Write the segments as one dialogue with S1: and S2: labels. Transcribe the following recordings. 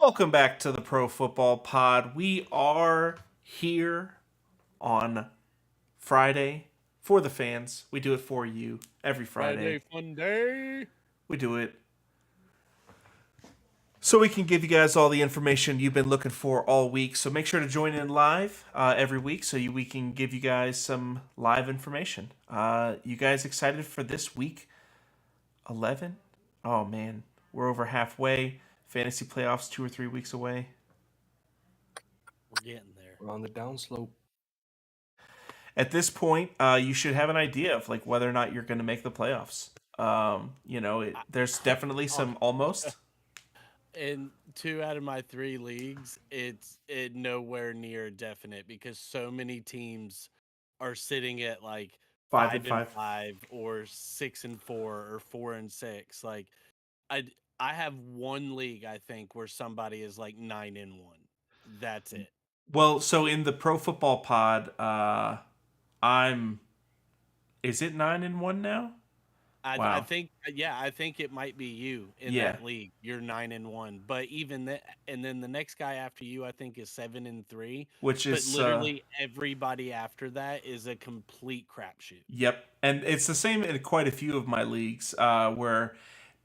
S1: Welcome back to the Pro Football Pod. We are here on Friday for the fans. We do it for you every Friday.
S2: Funday.
S1: We do it so we can give you guys all the information you've been looking for all week. So make sure to join in live every week so we can give you guys some live information. You guys excited for this week 11? Oh man, we're over halfway. Fantasy playoffs 2 or 3 weeks away.
S2: We're getting there.
S3: We're on the downslope.
S1: At this point, you should have an idea of like whether or not you're going to make the playoffs. There's definitely some almost.
S2: In 2 out of my 3 leagues, it's nowhere near definite because so many teams are sitting at like 5-5 or 6-4 or 4-6. Like I I have one league I think where somebody is like 9-1. That's it.
S1: Well, so in the Pro Football Pod, I'm. Is it 9-1 now?
S2: I
S1: Wow.
S2: think I think it might be you in
S1: Yeah.
S2: that league. You're 9-1, but even that, and then the next guy after you, I think, is 7-3.
S1: Which
S2: But
S1: is
S2: literally everybody after that is a complete crapshoot.
S1: yep, and it's the same in quite a few of my leagues where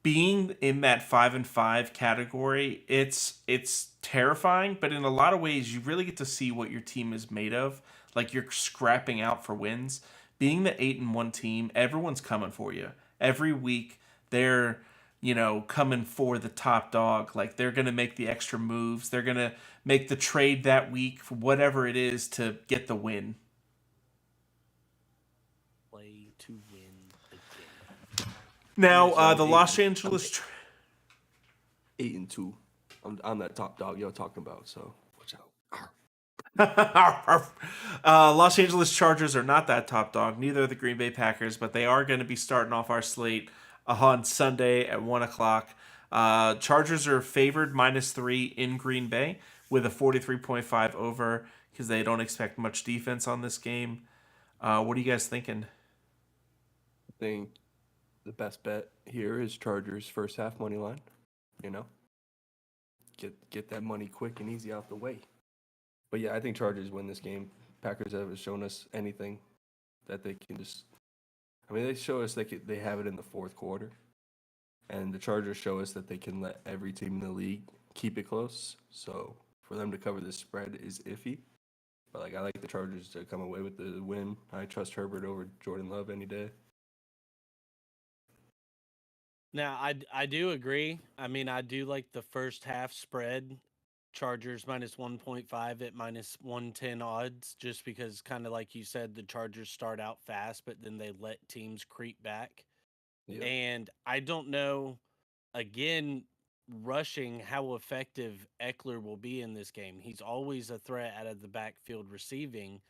S1: being in that 5-5 category, it's terrifying, but in a lot of ways, you really get to see what your team is made of. Like you're scrapping out for wins. Being the 8-1 team, everyone's coming for you every week. They're coming for the top dog. Like they're gonna make the extra moves. They're gonna make the trade that week for whatever it is to get the win.
S2: Play to win the game.
S1: Now, the Los Angeles.
S3: 8-2. I'm that top dog you're talking about. So watch out.
S1: Los Angeles Chargers are not that top dog. Neither are the Green Bay Packers, but they are going to be starting off our slate on Sunday at 1 o'clock. Chargers are favored -3 in Green Bay with a 43.5 over because they don't expect much defense on this game. What are you guys thinking?
S3: I think the best bet here is Chargers first half money line. Get that money quick and easy out the way. But yeah, I think Chargers win this game. Packers haven't shown us anything that they can just. I mean, they show us they have it in the fourth quarter, and the Chargers show us that they can let every team in the league keep it close. So for them to cover this spread is iffy. But I like the Chargers to come away with the win. I trust Herbert over Jordan Love any day.
S2: Now, I do agree. I mean, I do like the first half spread. Chargers -1.5 at -110 odds, just because kind of like you said, the Chargers start out fast, but then they let teams creep back.
S3: Yep.
S2: And I don't know, again, rushing how effective Eckler will be in this game. He's always a threat out of the backfield receiving,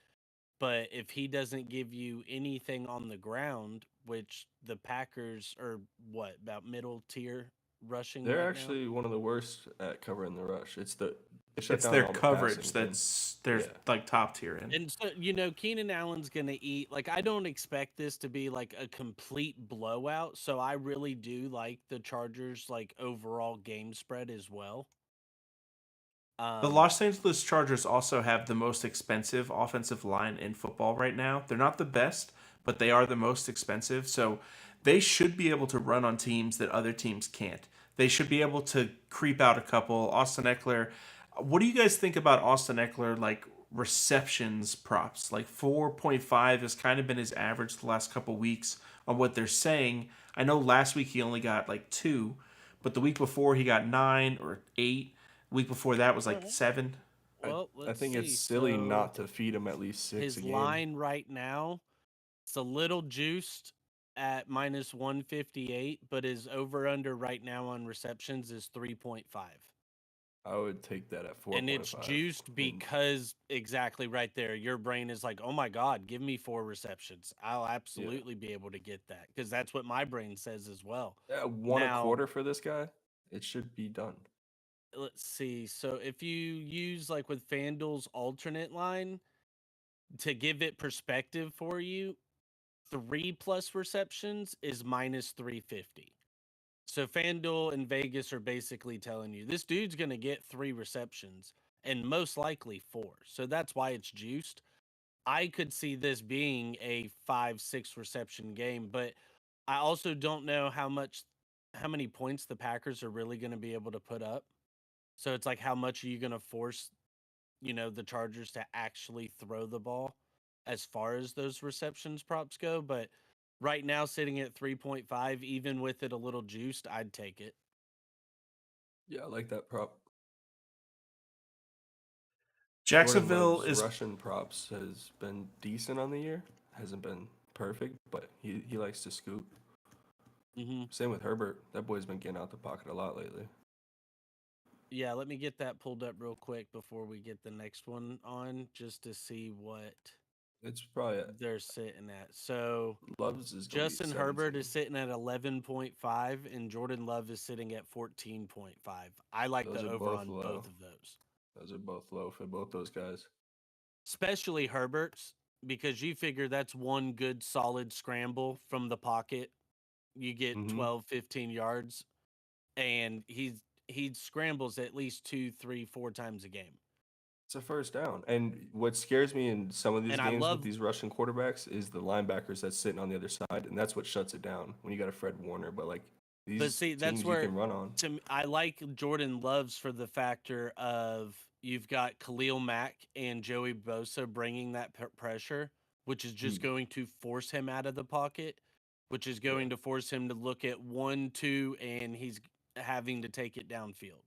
S2: but if he doesn't give you anything on the ground, which the Packers are what, about middle tier rushing
S3: They're
S2: right now?
S3: actually one of the worst at covering the rush. They shut
S1: It's
S3: down
S1: their
S3: all the
S1: coverage
S3: passing.
S1: they're
S3: Yeah.
S1: like top tier in.
S2: And so, Keenan Allen's going to eat. Like, I don't expect this to be like a complete blowout. So I really do like the Chargers, like, overall game spread as well.
S1: The Los Angeles Chargers also have the most expensive offensive line in football right now. They're not the best, but they are the most expensive. So they should be able to run on teams that other teams can't. They should be able to creep out a couple. Austin Eckler. What do you guys think about Austin Eckler, like receptions props? Like 4.5 has kind of been his average the last couple weeks on what they're saying. I know last week he only got like 2, but the week before he got 9 or 8. Week before that was like 7.
S2: Well,
S3: I
S2: let's
S3: think
S2: see.
S3: it's silly
S2: So
S3: not to feed him at least 6
S2: his
S3: a game.
S2: line right now, it's a little juiced at -158, but his over under right now on receptions is 3.5.
S3: I would take that at 4.5.
S2: And it's juiced because exactly right there, your brain is like, oh my God, give me 4 receptions. I'll absolutely be able to get that because that's what my brain says as well.
S3: One
S2: Now-
S3: a quarter for this guy, it should be done.
S2: Let's see. So if you use like with FanDuel's alternate line to give it perspective for you, 3+ receptions is -350. So FanDuel and Vegas are basically telling you this dude's going to get 3 receptions and most likely 4. So that's why it's juiced. I could see this being a 5-6 reception game, but I also don't know how many points the Packers are really going to be able to put up. So it's like how much are you going to force, the Chargers to actually throw the ball as far as those receptions props go, but right now sitting at 3.5 even with it a little juiced, I'd take it.
S3: Yeah, I like that prop. Jordan
S1: Jacksonville
S3: Love's
S1: is
S3: Russian props has been decent on the year. Hasn't been perfect, but he likes to scoop.
S2: Mhm.
S3: Same with Herbert. That boy's been getting out the pocket a lot lately.
S2: Yeah, let me get that pulled up real quick before we get the next one on just to see what
S3: It's probably
S2: they're sitting at. So
S3: Love's is gonna be
S2: Justin Herbert
S3: 17.
S2: is sitting at 11.5 and Jordan Love is sitting at 14.5. I like
S3: Those
S2: the
S3: are
S2: over
S3: both
S2: on
S3: low.
S2: both of those.
S3: Those are both low for both those guys.
S2: Especially Herbert's because you figure that's one good solid scramble from the pocket. You get
S3: Mm-hmm.
S2: 12, 15 yards and he scrambles at least 2, 3, 4 times a game.
S3: It's a first down. And what scares me in some of these
S2: And I
S3: games with
S2: love
S3: these Russian quarterbacks is the linebackers that's sitting on the other side, and that's what shuts it down when you got a Fred Warner. But like
S2: But
S3: these
S2: see, that's
S3: teams you
S2: where
S3: can run on.
S2: I like Jordan Loves for the factor of you've got Khalil Mack and Joey Bosa bringing that pressure, which is just
S3: Hmm.
S2: going to force him out of the pocket, which is
S3: Yeah.
S2: going to force him to look at 1, 2, and he's having to take it downfield.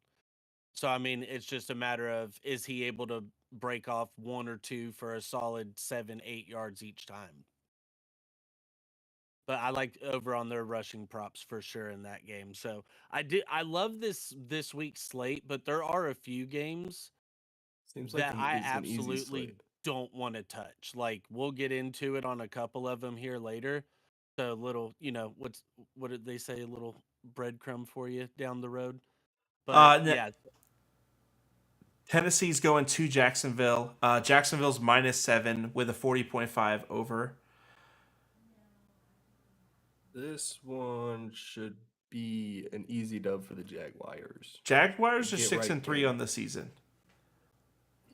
S2: So I mean, it's just a matter of is he able to break off 1 or 2 for a solid 7, 8 yards each time. But I like over on their rushing props for sure in that game. So I love this week's slate, but there are a few games
S3: Seems like
S2: that I
S3: it's an easy
S2: absolutely
S3: slate.
S2: don't want to touch. Like we'll get into it on a couple of them here later. So little, what did they say? A little breadcrumb for you down the road. But
S1: uh,
S2: yeah,
S1: Tennessee's going to Jacksonville. Jacksonville's -7 with a 40.5 over.
S3: This one should be an easy dub for the Jaguars.
S1: Jaguars are
S3: Get
S1: six
S3: right
S1: and three
S3: game.
S1: on the season,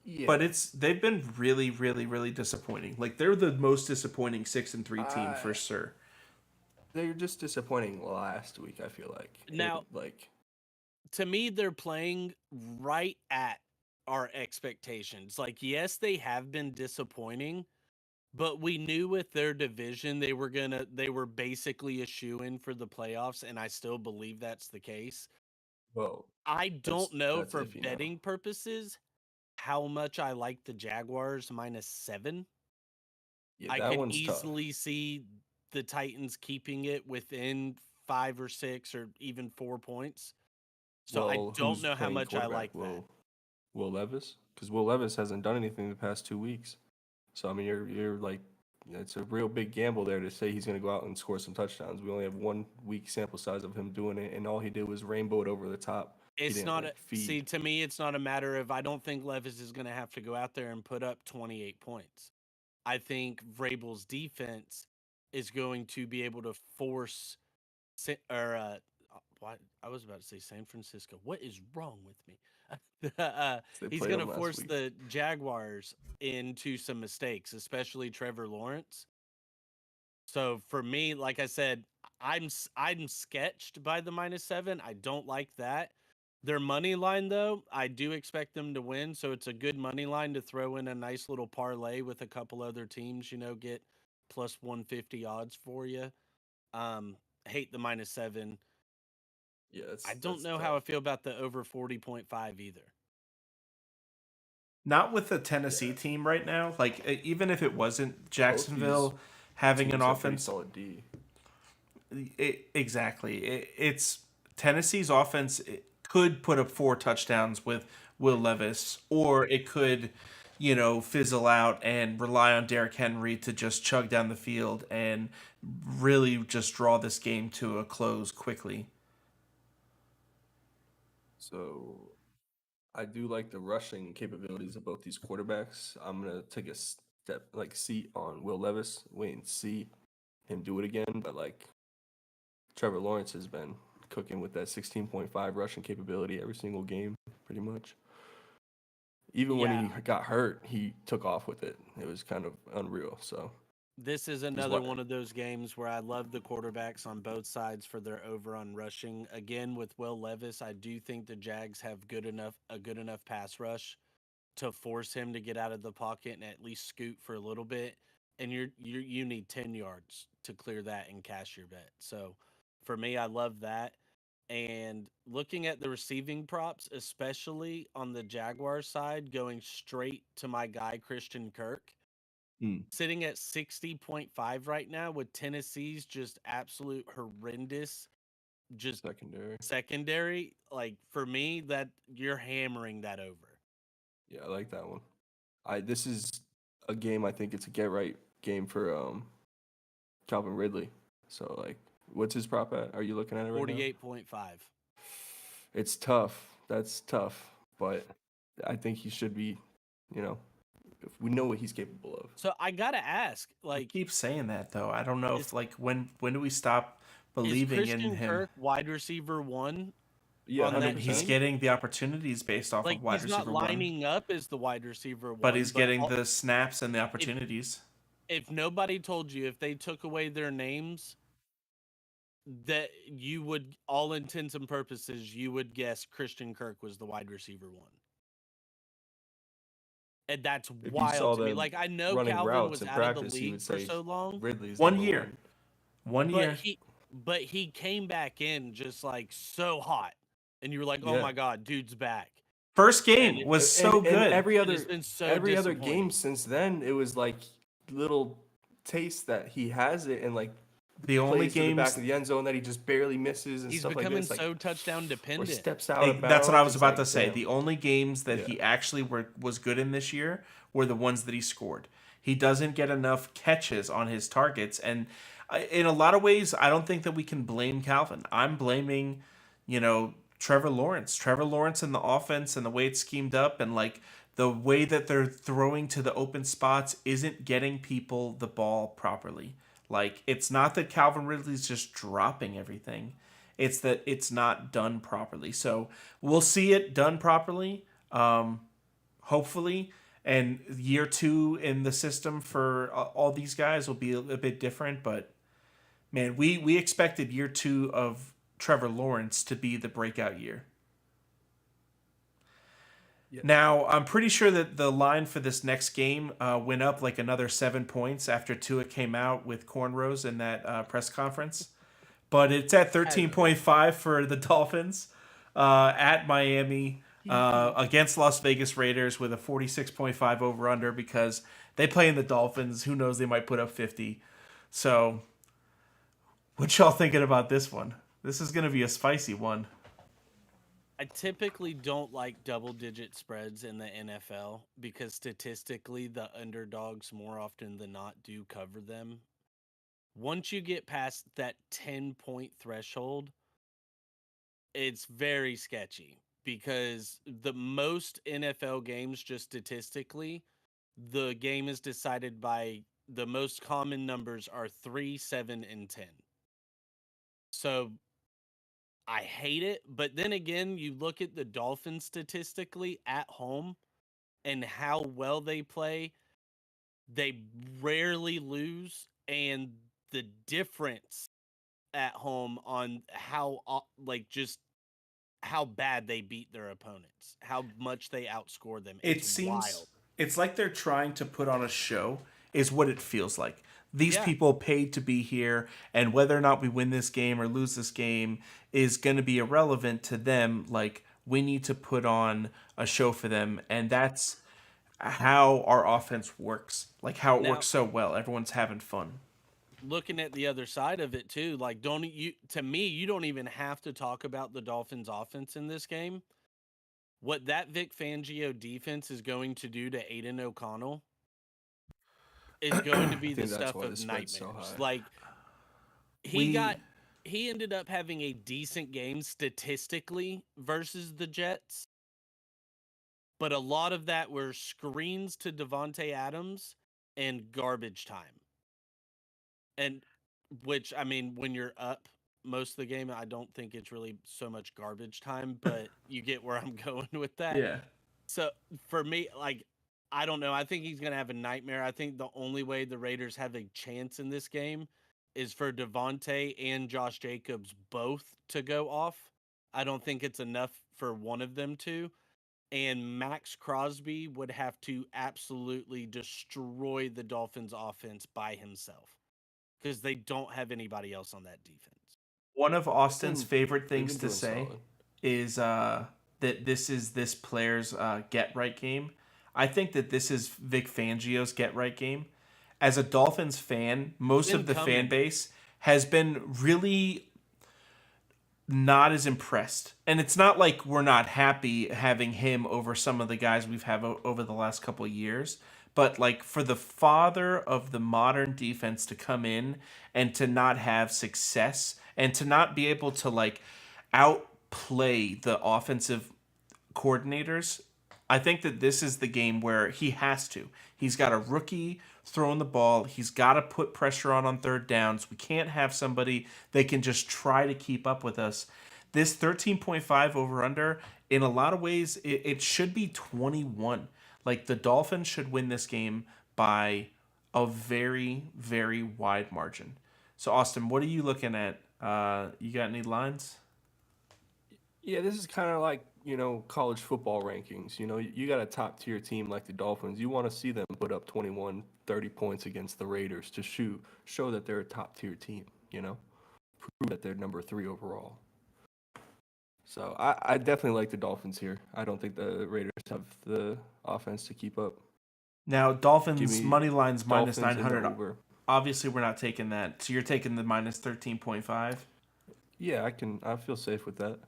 S3: Yeah.
S1: but they've been really, really, really disappointing. Like they're the most disappointing 6-3 team
S3: I
S1: for sure.
S3: They're just disappointing last week, I feel like.
S2: now to me, they're playing right at our expectations. Like, yes, they have been disappointing, but we knew with their division they were basically a shoe-in for the playoffs, and I still believe that's the case.
S3: well,
S2: I don't know
S3: that's
S2: for
S3: iffy now.
S2: betting purposes how much I like the Jaguars -7.
S3: Yeah,
S2: I
S3: that
S2: could
S3: one's tough.
S2: easily see the Titans keeping it within 5 or 6 or even 4 points. So I
S3: Well,
S2: don't
S3: who's
S2: know how
S3: playing
S2: much I
S3: quarterback?
S2: like that.
S3: Will Levis? Because Will Levis hasn't done anything the past 2 weeks. So I mean, you're like, it's a real big gamble there to say he's going to go out and score some touchdowns. We only have 1 week sample size of him doing it, and all he did was rainbow it over the top. He
S2: It's
S3: didn't
S2: not a
S3: like
S2: see
S3: feed.
S2: to me. It's not a matter of I don't think Levis is going to have to go out there and put up 28 points. I think Vrabel's defense is going to be able to force what I was about to say San Francisco. What is wrong with me?
S3: They
S2: He's
S3: played
S2: going to
S3: him last
S2: force
S3: week.
S2: the Jaguars into some mistakes, especially Trevor Lawrence. So for me, like I said, I'm sketched by the -7. I don't like that. Their money line though, I do expect them to win, so it's a good money line to throw in a nice little parlay with a couple other teams, get plus 150 odds for you. Hate the -7.
S3: Yeah,
S2: I don't
S3: that's
S2: know how I
S3: tough.
S2: feel about the over 40.5 either.
S1: Not with the
S3: Yeah,
S1: Tennessee team right now. Like even if it wasn't
S3: both these
S1: Jacksonville having an
S3: teams have pretty
S1: offense,
S3: solid D.
S1: exactly. It's Tennessee's offense could put up 4 touchdowns with Will Levis, or it could, fizzle out and rely on Derrick Henry to just chug down the field and really just draw this game to a close quickly.
S3: So I do like the rushing capabilities of both these quarterbacks. I'm gonna take a seat on Will Levis, wait and see him do it again. But like Trevor Lawrence has been cooking with that 16.5 rushing capability every single game, pretty much. Even when he got hurt, he took off with it. It was kind of unreal. So
S2: this is another one of those games where I love the quarterbacks on both sides for their over on rushing. Again, with Will Levis, I do think the Jags have a good enough pass rush to force him to get out of the pocket and at least scoot for a little bit. And you need 10 yards to clear that and cash your bet. So for me, I love that. And looking at the receiving props, especially on the Jaguar side, going straight to my guy, Christian Kirk, sitting at 60.5 right now with Tennessee's just absolute horrendous, just secondary. Like for me, that you're hammering that over.
S3: Yeah, I like that one. This is a game, I think it's a get right game for Calvin Ridley. So like, what's his prop at? Are you looking at it right now?
S2: 48.5.
S3: It's tough. That's tough, but I think he should be, we know what he's capable of.
S2: So I gotta ask, like,
S1: I keep saying that though. I don't know if like when do we stop believing in him?
S2: Christian Kirk wide receiver 1?
S3: Yeah,
S2: on that
S1: he's
S2: team?
S1: getting the opportunities based off
S2: Like
S1: of wide receiver 1.
S2: He's not lining up as the wide receiver 1,
S1: but he's getting the snaps and the opportunities.
S2: If nobody told you, if they took away their names, that you would, all intents and purposes, you would guess Christian Kirk was the wide receiver 1. And that's wild to me. Like, I know Calvin was out of the league for so long.
S3: Ridley's
S1: 1 year. 1 year.
S2: But he came back in just like so hot. And you were like, oh my God, dude's back.
S1: First game was so good.
S3: And every other game since then, it was like little taste that he has it, and like
S1: the only games
S3: to the back of the end zone that he just barely misses and stuff like this.
S2: He's becoming so touchdown dependent.
S3: Or steps out.
S1: That's what I was about to say. The only games that he actually was good in this year were the ones that he scored. He doesn't get enough catches on his targets, and in a lot of ways, I don't think that we can blame Calvin. I'm blaming, Trevor Lawrence. Trevor Lawrence and the offense and the way it's schemed up and like the way that they're throwing to the open spots isn't getting people the ball properly. Like, it's not that Calvin Ridley's just dropping everything. It's that it's not done properly. So we'll see it done properly, hopefully. And year 2 in the system for all these guys will be a bit different. But, man, we expected year 2 of Trevor Lawrence to be the breakout year. Yeah. Now, I'm pretty sure that the line for this next game went up like another 7 points after Tua came out with cornrows in that press conference. But it's at 13.5 for the Dolphins at Miami against Las Vegas Raiders with a 46.5 over-under because they play in the Dolphins. Who knows? They might put up 50. So, what y'all thinking about this one? This is going to be a spicy one.
S2: I typically don't like double-digit spreads in the NFL because statistically the underdogs more often than not do cover them. Once you get past that 10-point threshold, it's very sketchy because the most NFL games, just statistically, the game is decided by the most common numbers are 3, 7, and 10. So I hate it, but then again, you look at the Dolphins statistically at home and how well they play, they rarely lose, and the difference at home on how just how bad they beat their opponents, how much they outscore them.
S1: It seems wild. It's like they're trying to put on a show is what it feels like. These people paid to be here, and whether or not we win this game or lose this game is going to be irrelevant to them. Like, we need to put on a show for them, and that's how our offense works. Like, how it works so well. Everyone's having fun.
S2: Looking at the other side of it too, like to me, you don't even have to talk about the Dolphins' offense in this game. What that Vic Fangio defense is going to do to Aiden O'Connell is going to be the stuff of nightmares. So like he ended up having a decent game statistically versus the Jets, but a lot of that were screens to Devontae Adams and garbage time. And which, I mean, when you're up most of the game. I don't think it's really so much garbage time, but you get where I'm going with that.
S1: Yeah.
S2: So for me, like, I don't know. I think he's going to have a nightmare. I think the only way the Raiders have a chance in this game is for Devontae and Josh Jacobs both to go off. I don't think it's enough for one of them to. And Max Crosby would have to absolutely destroy the Dolphins offense by himself because they don't have anybody else on that defense.
S1: One of Austin's favorite
S3: they've
S1: things
S3: been
S1: to
S3: doing
S1: say
S3: solid.
S1: is that this is this player's get right game. I think that this is Vic Fangio's get right game. As a Dolphins fan, most
S2: Been
S1: of the fan
S2: coming.
S1: base has been really not as impressed. And it's not like we're not happy having him over some of the guys we've had over the last couple of years. But like for the father of the modern defense to come in and to not have success and to not be able to like outplay the offensive coordinators, I think that this is the game where he has to. He's got a rookie throwing the ball. He's got to put pressure on third downs. We can't have somebody that can just try to keep up with us. This 13.5 over under, in a lot of ways, it should be 21. Like the Dolphins should win this game by a very, very wide margin. So, Austin, what are you looking at? You got any lines?
S3: Yeah, this is kind of like, college football rankings. You got a top tier team like the Dolphins. You want to see them put up 21, 30 points against the Raiders to show that they're a top tier team, prove that they're number 3 overall. So I definitely like the Dolphins here. I don't think the Raiders have the offense to keep up.
S1: Now,
S3: Give
S1: Dolphins
S3: me
S1: money line's minus
S3: Dolphins and the
S1: 900.
S3: over.
S1: Obviously, we're not taking that. So you're taking the minus 13.5.
S3: Yeah, I feel safe with that.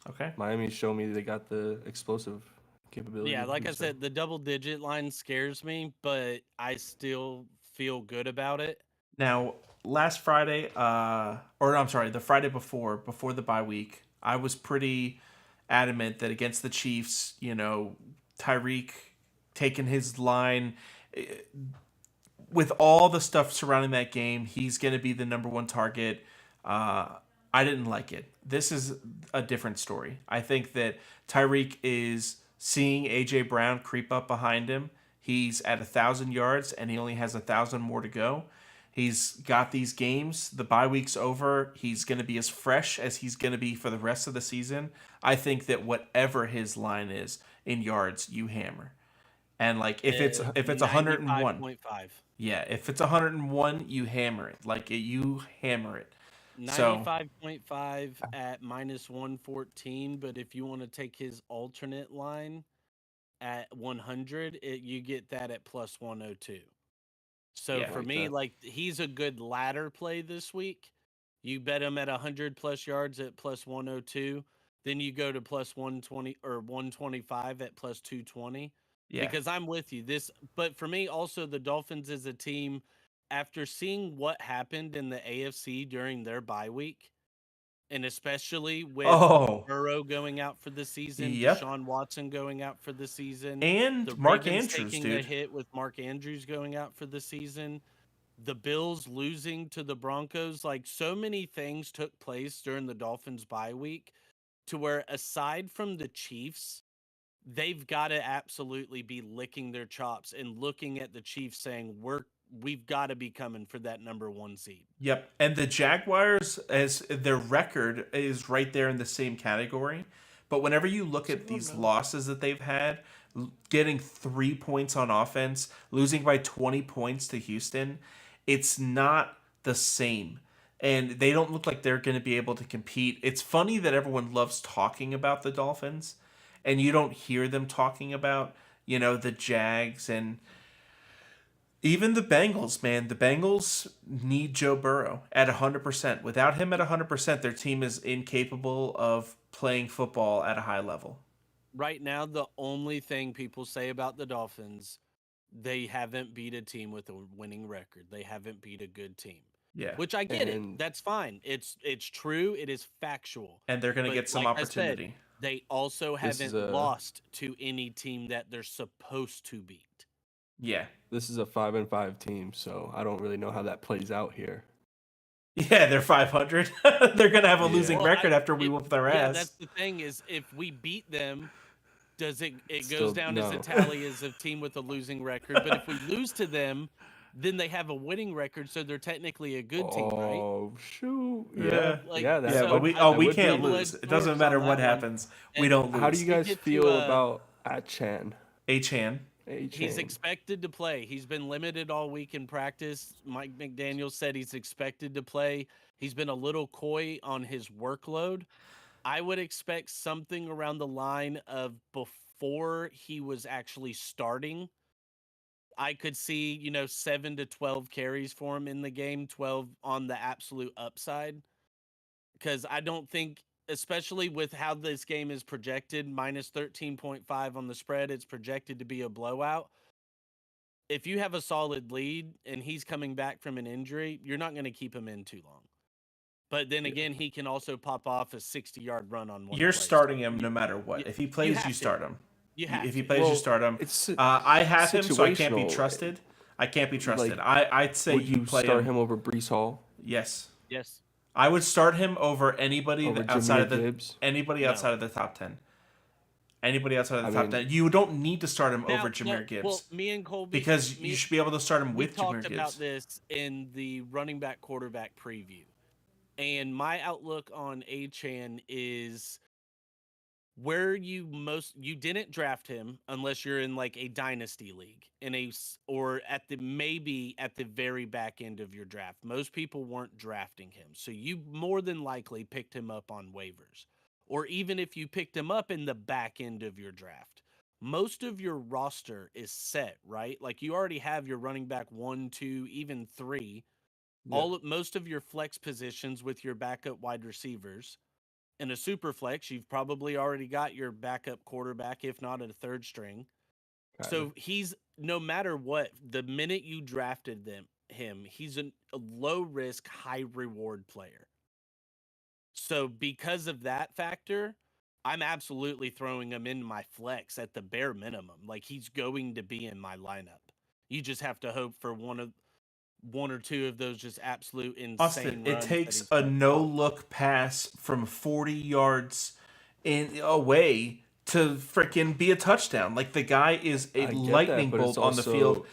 S1: Okay.
S3: Miami showed me they got the explosive capability.
S2: Yeah, like I
S3: so.
S2: said, the double digit line scares me, but I still feel good about it.
S1: Now, last Friday, or I'm sorry, the Friday before the bye week, I was pretty adamant that against the Chiefs, Tyreek taking his line, with all the stuff surrounding that game, he's going to be the number one target. I didn't like it. This is a different story. I think that Tyreek is seeing AJ Brown creep up behind him. He's at 1,000 yards and he only has 1,000 more to go. He's got these games. The bye week's over. He's going to be as fresh as he's going to be for the rest of the season. I think that whatever his line is in yards, you hammer. And like if it's 101,
S2: 95.5.
S1: yeah, if it's 101, you hammer it. You hammer it. So
S2: 95.5 at minus 114, but if you want to take his alternate line at 100, you get that at plus 102. So
S1: Yeah.
S2: for
S3: Like
S2: me,
S3: that.
S2: like he's a good ladder play this week. You bet him at 100 plus yards at plus 102. Then you go to plus 120 or 125 at plus 220.
S1: yeah,
S2: Because I'm with you. But for me, also the Dolphins is a team. After seeing what happened in the AFC during their bye week, and especially with
S1: oh,
S2: Burrow going out for the season,
S1: yep,
S2: Deshaun Watson going out for the season, the
S1: and Mark
S2: Ravens
S1: Andrews,
S2: taking a
S1: dude.
S2: hit with Mark Andrews going out for the season, the Bills losing to the Broncos, like so many things took place during the Dolphins bye week to where aside from the Chiefs, they've got to absolutely be licking their chops and looking at the Chiefs saying we've got to be coming for that number 1 seed.
S1: Yep, and the Jaguars, as their record is right there in the same category. But whenever you look at these losses that they've had, getting 3 points on offense, losing by 20 points to Houston, it's not the same. And they don't look like they're going to be able to compete. It's funny that everyone loves talking about the Dolphins, and you don't hear them talking about, the Jags and even the Bengals, man. The Bengals need Joe Burrow at 100%. Without him at 100%, their team is incapable of playing football at a high level.
S2: Right now, the only thing people say about the Dolphins, they haven't beat a team with a winning record. They haven't beat a good team.
S1: Yeah.
S2: Which I get it.
S3: And-
S2: That's fine. It's true. It is factual.
S1: And they're going to
S2: But
S1: get some
S2: like I said,
S1: opportunity.
S2: they also
S3: This is
S2: haven't lost to any team that they're supposed to beat.
S1: Yeah.
S3: This is a 5-5 team, so I don't really know how that plays out here.
S1: Yeah, they're 500. They're gonna have a losing
S3: Yeah.
S1: record after we whoop their
S2: Yeah,
S1: ass.
S2: that's the thing is if we beat them, does it
S3: Still,
S2: goes down as a
S3: no.
S2: tally as a team with a losing record. But if we lose to them, then they have a winning record, so they're technically a good team, right?
S3: Oh shoot!
S1: Yeah.
S2: Like,
S3: yeah. That
S1: Yeah, but
S3: would,
S1: we
S3: that
S1: we
S3: would
S1: can't
S3: be.
S1: lose. It doesn't
S2: Double-edged
S1: matter
S2: swords on
S1: what
S2: that one.
S1: happens. We
S2: And
S1: don't lose.
S3: How do you
S2: we
S3: guys
S2: get to,
S3: feel about Achan?
S1: Achan.
S2: He's expected to play. He's been limited all week in practice. Mike McDaniel said he's expected to play. He's been a little coy on his workload. I would expect something around the line of before he was actually starting. I could see, 7 to 12 carries for him in the game, 12 on the absolute upside. Because I don't think, especially with how this game is projected, minus 13.5 on the spread, it's projected to be a blowout. If you have a solid lead and he's coming back from an injury, you're not going to keep him in too long. But then again, he can also pop off a 60-yard run on one.
S1: You're
S2: play.
S1: starting him no matter what. If he plays,
S2: have
S1: you
S2: to.
S1: start him.
S2: You have
S1: If he
S2: to.
S1: plays, you start him.
S3: It's
S1: I have him, so I can't be
S3: situational.
S1: trusted. I can't be trusted.
S3: Like,
S1: I'd say
S3: Would you
S1: play
S3: start him over Brees Hall?
S1: Yes,
S2: Yes.
S1: I would start him over anybody
S3: Over
S1: outside
S3: Jahmyr
S1: of the
S3: Gibbs?
S1: anybody
S2: No.
S1: outside of the top 10. Anybody outside of the
S3: I
S1: top
S3: mean-
S1: 10. You don't need to start him
S2: Now,
S1: over Jahmyr Gibbs
S2: Well, me and Colby,
S1: because you should be able to start him
S2: we
S1: with
S2: talked
S1: Jahmyr
S2: about
S1: Gibbs.
S2: this in the running back quarterback preview. And my outlook on Achan is where you didn't draft him unless you're in like a dynasty league or at the very back end of your draft. Most people weren't drafting him. So you more than likely picked him up on waivers. Or even if you picked him up in the back end of your draft. Most of your roster is set, right? Like you already have your running back 1, 2, even 3.
S3: Yeah.
S2: Most of your flex positions with your backup wide receivers. In a super flex, you've probably already got your backup quarterback, if not at a third string. So he's, no matter what, the minute you drafted him, he's a low risk, high reward player. So because of that factor, I'm absolutely throwing him in my flex at the bare minimum. Like he's going to be in my lineup. You just have to hope for one or two of those just absolute insane
S1: Austin, it
S2: runs
S1: takes
S2: that
S1: a no-look pass from 40 yards away to freaking be a touchdown. Like the guy is a
S3: I get that,
S1: lightning
S3: but it's
S1: bolt on the
S3: also-
S1: field.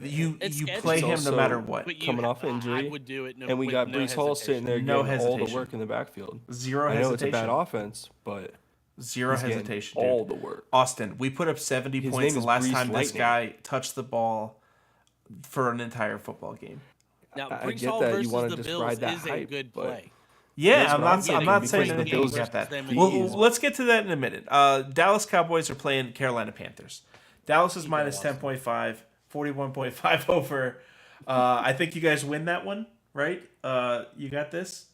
S1: You
S2: It's
S1: you
S2: sketchy.
S1: play
S3: It's
S1: him no
S3: also-
S1: matter what.
S2: But
S3: Coming off injury,
S2: I would do it.
S3: and we
S2: with
S3: got
S2: no
S3: Brees Hall sitting there
S1: No
S3: getting all the
S1: hesitation.
S3: work in the backfield.
S1: Zero
S3: I know it's a
S1: hesitation.
S3: bad offense, but
S1: Zero
S3: he's getting
S1: hesitation, dude.
S3: all the work.
S1: Austin, we put up 70
S3: His
S1: points
S3: name
S1: the
S3: is
S1: last
S3: Brees
S1: time this
S3: Lightning.
S1: guy touched the ball for an entire football game.
S2: Now,
S3: I
S2: Brees
S3: get
S2: Hall
S3: that you
S2: versus
S3: wanna
S2: the
S3: just
S2: Bills
S3: ride that
S2: is a
S3: hype,
S2: good
S3: but-
S2: play.
S1: Yeah,
S3: That's
S1: I'm
S3: what I'm
S1: not.
S3: getting,
S1: I'm not saying
S3: because
S1: that
S3: the
S1: he
S3: Bills
S1: got that.
S2: versus them
S1: Well,
S2: is-
S1: let's get to that in a minute. Dallas Cowboys are playing Carolina Panthers. Dallas is minus
S2: Austin.
S1: 10.5, 41.5 over. I think you guys win that one, right? You got this.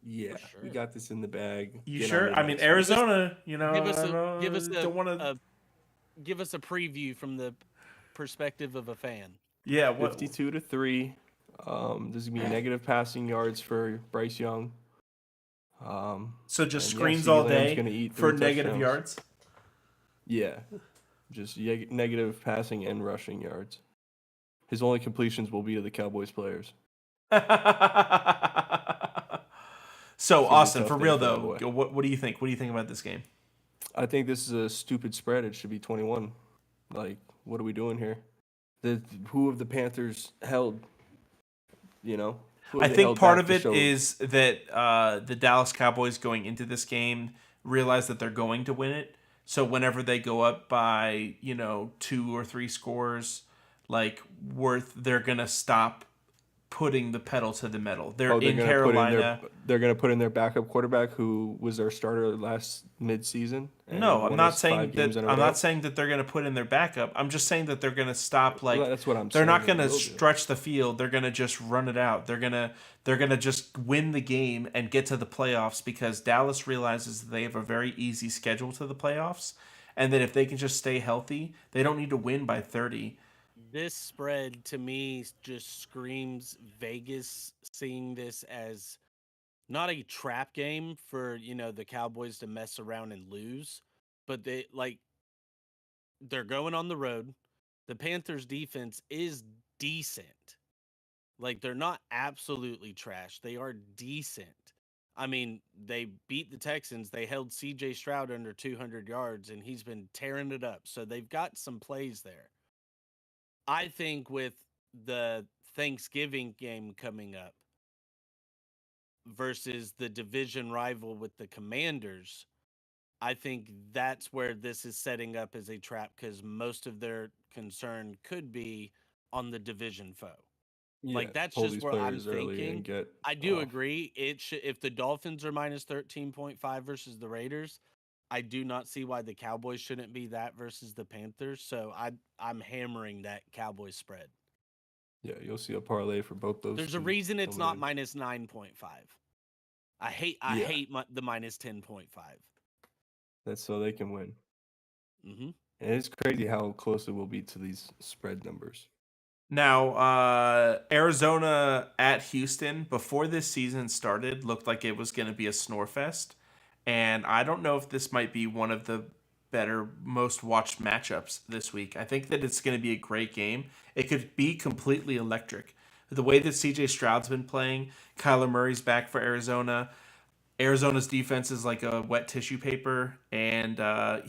S3: Yeah,
S2: For
S3: we
S2: sure.
S3: got this in the bag.
S1: You
S3: Get
S1: sure?
S3: on to
S1: I mean,
S3: next.
S1: Arizona. You know,
S2: Give us
S1: don't want to.
S2: give us a preview from the perspective of a fan.
S1: Yeah. What?
S3: 52-3. This is gonna be negative passing yards for Bryce Young.
S1: So just
S3: and
S1: screens
S3: CeeDee
S1: all
S3: Lamb's
S1: day
S3: gonna eat
S1: for
S3: 3
S1: negative
S3: touchdowns.
S1: yards.
S3: Yeah, just negative passing and rushing yards. His only completions will be to the Cowboys players.
S1: So
S3: It's gonna be a
S1: Austin,
S3: tough
S1: for
S3: day
S1: real
S3: for that
S1: though,
S3: boy.
S1: what do you think? What do you think about this game?
S3: I think this is a stupid spread. It should be 21. Like, what are we doing here? Who of the Panthers held? You know, Who have
S1: I
S3: they
S1: think
S3: held
S1: part
S3: back
S1: of
S3: to
S1: it
S3: show-
S1: is that the Dallas Cowboys going into this game realize that they're going to win it. So whenever they go up by 2 or 3 scores, like they're gonna stop putting the pedal to the metal. They're in
S3: gonna
S1: Carolina.
S3: they're going to put in their backup quarterback who was their starter last mid-season. and
S1: No, I'm
S3: won
S1: not
S3: us
S1: saying
S3: 5 games
S1: that.
S3: in a
S1: I'm
S3: row.
S1: not saying that they're going to put in their backup. I'm just saying that they're going to stop. Like
S3: Well, that's what I'm
S1: they're not
S3: saying
S1: going to
S3: they will do.
S1: stretch the field. They're going to just run it out. They're gonna just win the game and get to the playoffs because Dallas realizes that they have a very easy schedule to the playoffs, and that if they can just stay healthy, they don't need to win by 30.
S2: This spread to me just screams Vegas seeing this as not a trap game for, the Cowboys to mess around and lose, but they're going on the road. The Panthers defense is decent. Like, they're not absolutely trash. They are decent. I mean, they beat the Texans. They held CJ Stroud under 200 yards, and he's been tearing it up. So they've got some plays there. I think with the Thanksgiving game coming up versus the division rival with the Commanders, I think that's where this is setting up as a trap because most of their concern could be on the division foe.
S3: Yeah,
S2: Like that's
S3: pull
S2: just
S3: these
S2: where I'm
S3: players early
S2: thinking.
S3: and get
S2: I do
S3: off.
S2: agree. It should if the Dolphins are minus 13.5 versus the Raiders, I do not see why the Cowboys shouldn't be that versus the Panthers. So I'm hammering that Cowboys spread.
S3: Yeah, you'll see a parlay for both those
S2: There's a
S3: two
S2: reason it's
S3: coming
S2: not
S3: in.
S2: minus 9.5. I hate
S3: Yeah.
S2: the minus 10.5.
S3: That's so they can win.
S2: Mm-hmm.
S3: And it's crazy how close it will be to these spread numbers.
S1: Now, Arizona at Houston before this season started looked like it was going to be a snore fest, and I don't know if this might be one of the better, most watched matchups this week. I think that it's going to be a great game. It could be completely electric. The way that CJ Stroud's been playing, Kyler Murray's back for Arizona. Arizona's defense is like a wet tissue paper, and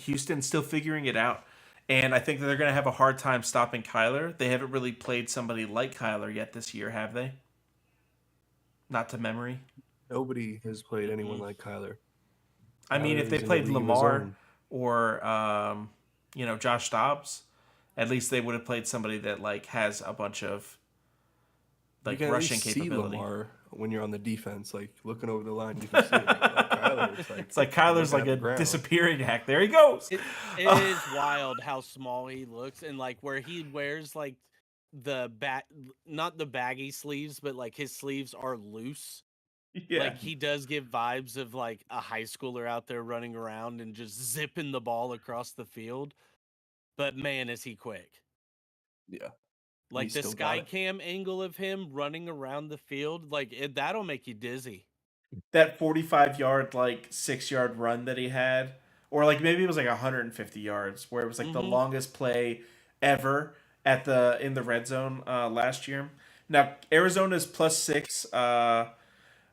S1: Houston's still figuring it out. And I think that they're going to have a hard time stopping Kyler. They haven't really played somebody like Kyler yet this year, have they? Not to memory.
S3: Nobody has played anyone like Kyler.
S1: I mean, if they
S3: Kyler is in a
S1: played
S3: league of his
S1: Lamar
S3: own.
S1: or Josh Dobbs, at least they would have played somebody that like has a bunch of
S3: You
S1: like
S3: can at
S1: rushing
S3: least see
S1: capability.
S3: Lamar when you're on the defense, like looking over the line. You can see it. Like Kyler,
S1: It's like Kyler's like a disappearing act. There he goes.
S2: It is wild how small he looks and like where he wears like the not the baggy sleeves, but like his sleeves are loose.
S1: Yeah.
S2: Like he does give vibes of like a high schooler out there running around and just zipping the ball across the field. But man, is he quick.
S3: Yeah.
S2: Like
S3: He's
S2: the
S3: still got
S2: sky
S3: it.
S2: cam angle of him running around the field, like that'll make you dizzy.
S1: That 45-yard, like 6-yard run that he had, or like maybe it was like 150 yards, where it was like the longest play ever in the red zone last year. Now Arizona's +6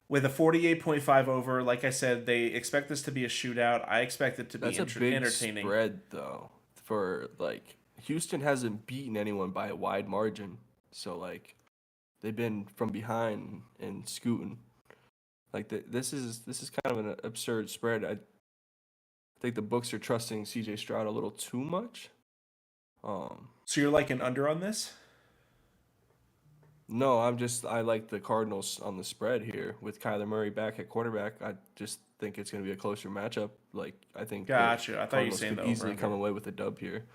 S1: with a 48.5 over. Like I said, they expect this to be a shootout. I expect it to be
S3: That's a big
S1: entertaining.
S3: spread, though. For like Houston hasn't beaten anyone by a wide margin, so like they've been from behind and scooting. Like this is kind of an absurd spread. I think the books are trusting CJ Stroud a little too much.
S1: So you're like an under on this?
S3: No, I like the Cardinals on the spread here with Kyler Murray back at quarterback. I just think it's going to be a closer matchup. Like I think the
S1: Gotcha. I thought you were
S3: Cardinals
S1: saying
S3: could
S1: the
S3: easily come
S1: over-under.
S3: away with a dub here,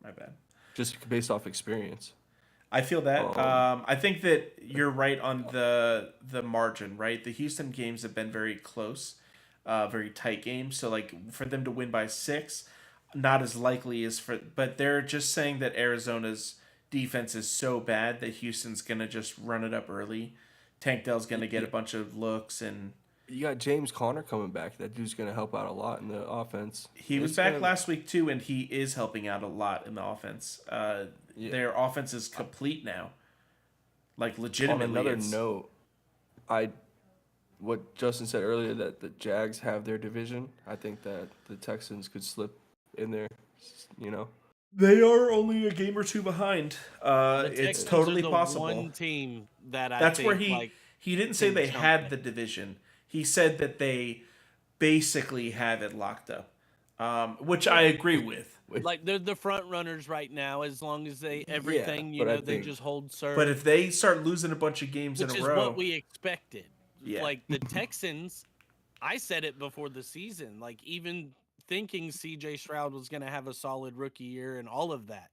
S1: My bad.
S3: just based off experience.
S1: I feel that.
S3: Um,
S1: I think that you're right on the margin, right? The Houston games have been very close, very tight games. So like for them to win by 6, not as likely as for. But they're just saying that Arizona's defense is so bad that Houston's gonna just run it up early. Tank Dell's gonna get a bunch of looks, and
S3: You got James Conner coming back. That dude's going to help out a lot in the offense.
S1: he was back last week too, and he is helping out a lot in the offense.
S3: Yeah.
S1: Their offense is complete now. Like
S3: On
S1: legitimately.
S3: another
S1: it's-
S3: note, what Justin said earlier that the Jags have their division. I think that the Texans could slip in there. You know,
S1: They are only a game or two behind.
S2: The
S1: It's
S2: Texans
S1: totally
S2: are the
S1: possible.
S2: one team that I
S1: That's
S2: think
S1: where
S2: like
S1: he didn't say
S2: can
S1: they
S2: jump
S1: had
S2: in.
S1: the division. He said that they basically have it locked up, which I agree with.
S2: Like they're the front runners right now as long as they everything
S3: but I
S2: they
S3: think-
S2: just hold serve.
S1: But if they start losing a bunch of games
S2: which
S1: in a
S2: is
S1: row,
S2: what we expected.
S1: Yeah.
S2: Like the Texans, I said it before the season. Like even thinking CJ Stroud was going to have a solid rookie year and all of that,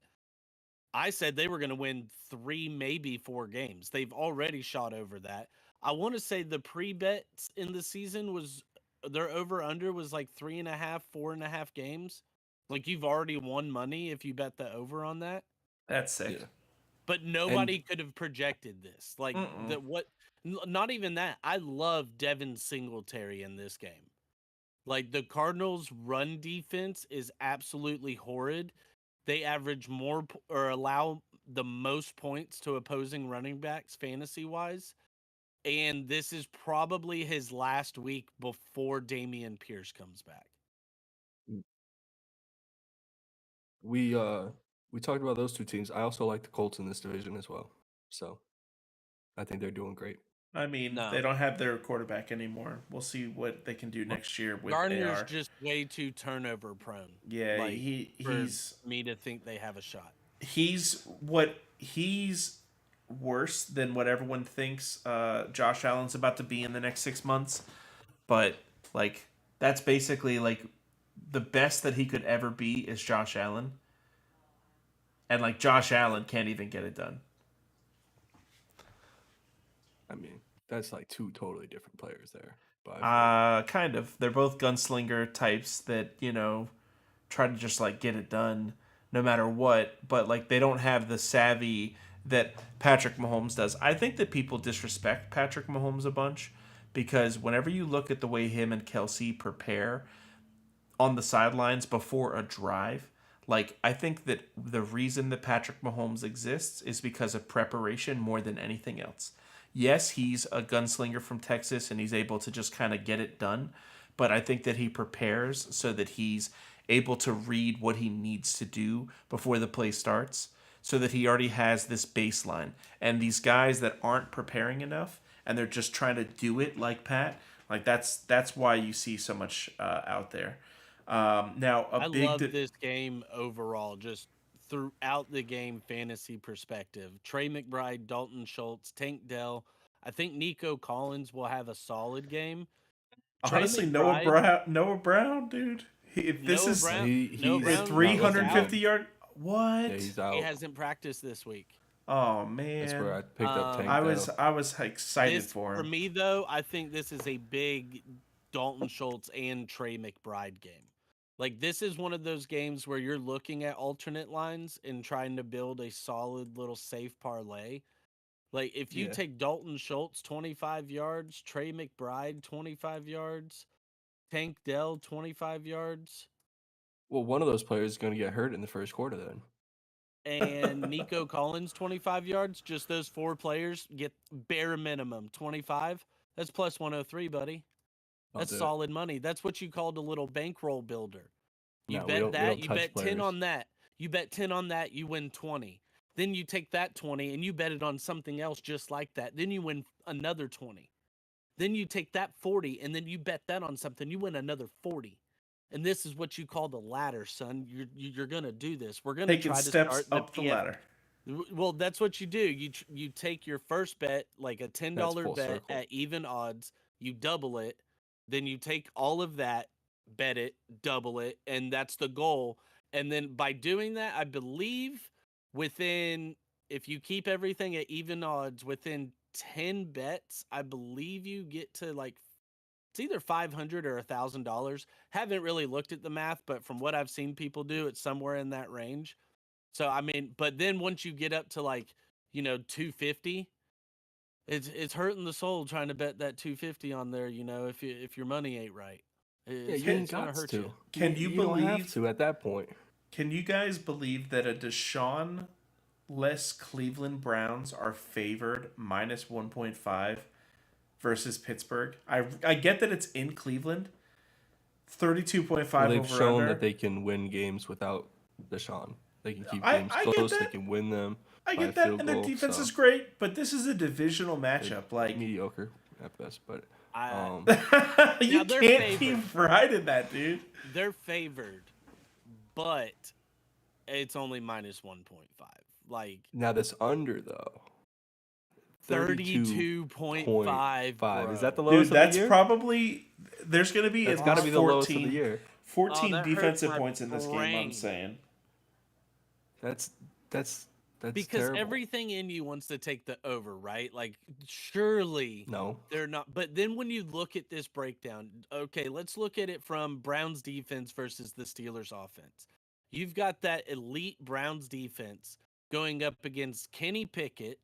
S2: I said they were going to win 3, maybe 4 games. They've already shot over that. I want to say the pre-bets in the season was their over/under was like 3.5, 4.5 games. Like you've already won money if you bet the over on that.
S1: that's sick.
S3: Yeah.
S2: But nobody could have projected this. Like not even that. I love Devin Singletary in this game. Like the Cardinals' run defense is absolutely horrid. They average more or allow the most points to opposing running backs fantasy wise. And this is probably his last week before Damian Pierce comes back.
S3: We talked about those two teams. I also like the Colts in this division as well. So I think they're doing great.
S1: I mean,
S2: No.
S1: they don't have their quarterback anymore. We'll see what they can do next year with
S2: Gardner's
S1: AR.
S2: just way too turnover prone.
S1: Yeah,
S2: like,
S1: he's
S2: for me to think they have a shot.
S1: He's worse than what everyone thinks Josh Allen's about to be in the next 6 months. But like that's basically like the best that he could ever be is Josh Allen. And like Josh Allen can't even get it done.
S3: I mean, that's like two totally different players there. But
S1: Kind of. They're both gunslinger types that, try to just like get it done no matter what, but like they don't have the savvy that Patrick Mahomes does. I think that people disrespect Patrick Mahomes a bunch because whenever you look at the way him and Kelsey prepare on the sidelines before a drive, like I think that the reason that Patrick Mahomes exists is because of preparation more than anything else. Yes, he's a gunslinger from Texas and he's able to just kind of get it done, but I think that he prepares so that he's able to read what he needs to do before the play starts so that he already has this baseline. And these guys that aren't preparing enough and they're just trying to do it like Pat, like that's why you see so much out there. Now,
S2: I love this game overall, just throughout the game fantasy perspective. Trey McBride, Dalton Schultz, Tank Dell. I think Nico Collins will have a solid game.
S1: Honestly, Noah Brown, dude.
S3: He's
S2: Brown
S1: 350 yard. What?
S3: Yeah, he's out.
S2: He hasn't practiced this week.
S1: Oh man,
S3: that's where I picked up Tank.
S1: I was excited for him.
S2: For me though, I think this is a big Dalton Schultz and Trey McBride game. Like this is one of those games where you're looking at alternate lines and trying to build a solid little safe parlay. Like if you take Dalton Schultz 25 yards, Trey McBride 25 yards, Tank Dell 25 yards.
S3: Well, one of those players is going to get hurt in the first quarter then.
S2: And Nico Collins 25 yards, just those four players get bare minimum 25. That's plus 103, buddy. That's solid money. That's what you called a little bankroll builder. You bet that, you bet 10 on that. You bet 10 on that, you win 20. Then you take that 20 and you bet it on something else just like that. Then you win another 20. Then you take that 40 and then you bet that on something, you win another 40. And this is what you call the ladder, son. You're going to do this. We're going to try to start
S1: up the ladder.
S2: Well, that's what you do. You take your first bet, like a $10 bet at even odds, you double it, then you take all of that, bet it, double it, and that's the goal. And then by doing that, I believe if you keep everything at even odds, within 10 bets, I believe you get to like, it's either $500 or $1,000. Haven't really looked at the math, but from what I've seen people do, it's somewhere in that range. So, I mean, but then once you get up to like, 250, it's hurting the soul trying to bet that 250 on there, if your money ain't right. It's going to hurt you.
S1: Can you
S3: don't
S1: believe
S3: have to at that point?
S1: Can you guys believe that a Deshaun-less Cleveland Browns are favored minus 1.5 versus Pittsburgh? I get that it's in Cleveland. 32.5
S3: they've
S1: over
S3: shown
S1: under.
S3: that they can win games without Deshaun. They can keep games close. They can win them.
S1: I get that, and their defense is great, but this is a divisional matchup. Like
S3: mediocre at best, but
S1: you can't keep right in that, dude.
S2: They're favored, but it's only minus 1.5. Like
S3: now, this under though.
S2: 32.5.
S3: Is that the lowest of the year?
S1: That's probably. There's going to be.
S3: It's got to be the lowest of the year.
S1: 14 defensive points in this game. I'm saying.
S3: That's
S2: because
S3: terrible.
S2: Everything in you wants to take the over, right? Like surely
S3: no,
S2: they're not. But then when you look at this breakdown, okay, let's look at it from Browns defense versus the Steelers offense. You've got that elite Browns defense going up against Kenny Pickett,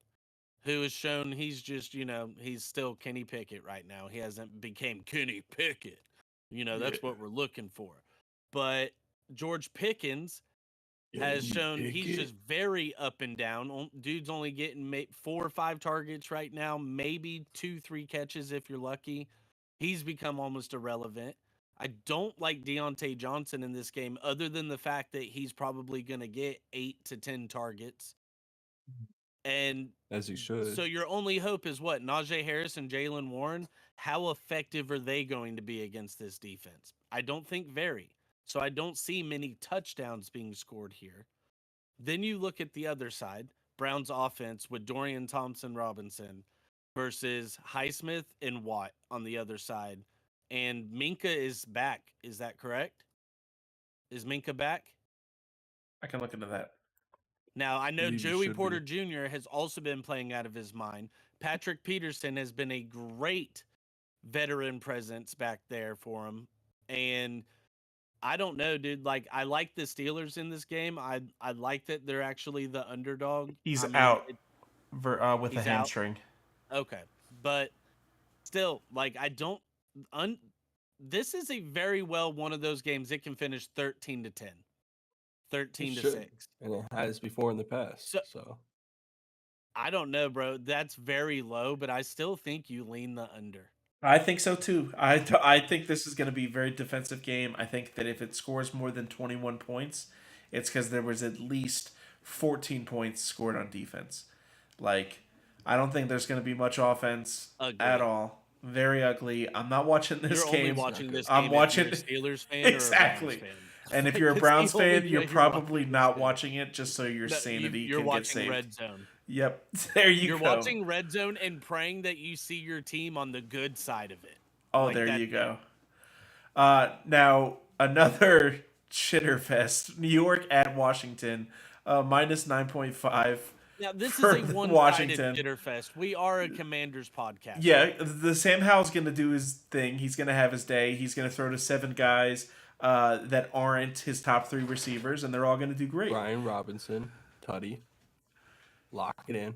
S2: who has shown he's just, he's still Kenny Pickett right now. He hasn't became Kenny Pickett. That's what we're looking for. But George Pickens has shown he's just very up and down. Dude's only getting 4 or 5 targets right now, maybe 2-3 catches if you're lucky. He's become almost irrelevant. I don't like Deontay Johnson in this game, other than the fact that he's probably going to get 8 to 10 targets. And
S3: as he should.
S2: So your only hope is what? Najee Harris and Jalen Warren? How effective are they going to be against this defense? I don't think very. So I don't see many touchdowns being scored here. Then you look at the other side, Brown's offense with Dorian Thompson-Robinson versus Highsmith and Watt on the other side. And Minka is back. Is that correct? Is Minka back?
S1: I can look into that.
S2: Now, I know
S3: Believe he
S2: Joey
S3: should
S2: Porter
S3: be.
S2: Jr. has also been playing out of his mind. Patrick Peterson has been a great veteran presence back there for him. And I don't know, dude. Like, I like the Steelers in this game. I like that they're actually the underdog.
S1: He's
S2: I mean,
S1: out with a
S2: he's out.
S1: hamstring.
S2: Okay. But still, like, I don't... this is a very well one of those games. It can finish 13-10. 13-6.
S3: And it has before in the past. So
S2: I don't know, bro. That's very low, but I still think you lean the under.
S1: I think so too. I think this is going to be a very defensive game. I think that if it scores more than 21 points, it's because there was at least 14 points scored on defense. Like, I don't think there's going to be much offense at all. Very ugly. I'm not watching this game.
S2: You're only watching this game.
S1: I'm watching
S2: if you're a Steelers fan
S1: exactly.
S2: Or a Browns fan.
S1: And if you're a Browns fan, you're probably not watching it just so your sanity can get saved.
S2: You're watching Red Zone.
S1: Yep, there you go.
S2: You're watching Red Zone and praying that you see your team on the good side of it.
S1: Oh, like there you go. Now, another shitterfest. New York at Washington, minus 9.5.
S2: Now, this is a one-sided shitterfest. We are a Commanders podcast.
S1: Yeah, the Sam Howell's going to do his thing. He's going to have his day. He's going to throw to 7 guys that aren't his top 3 receivers, and they're all going to do great.
S3: Brian Robinson, Tutty. Lock it in.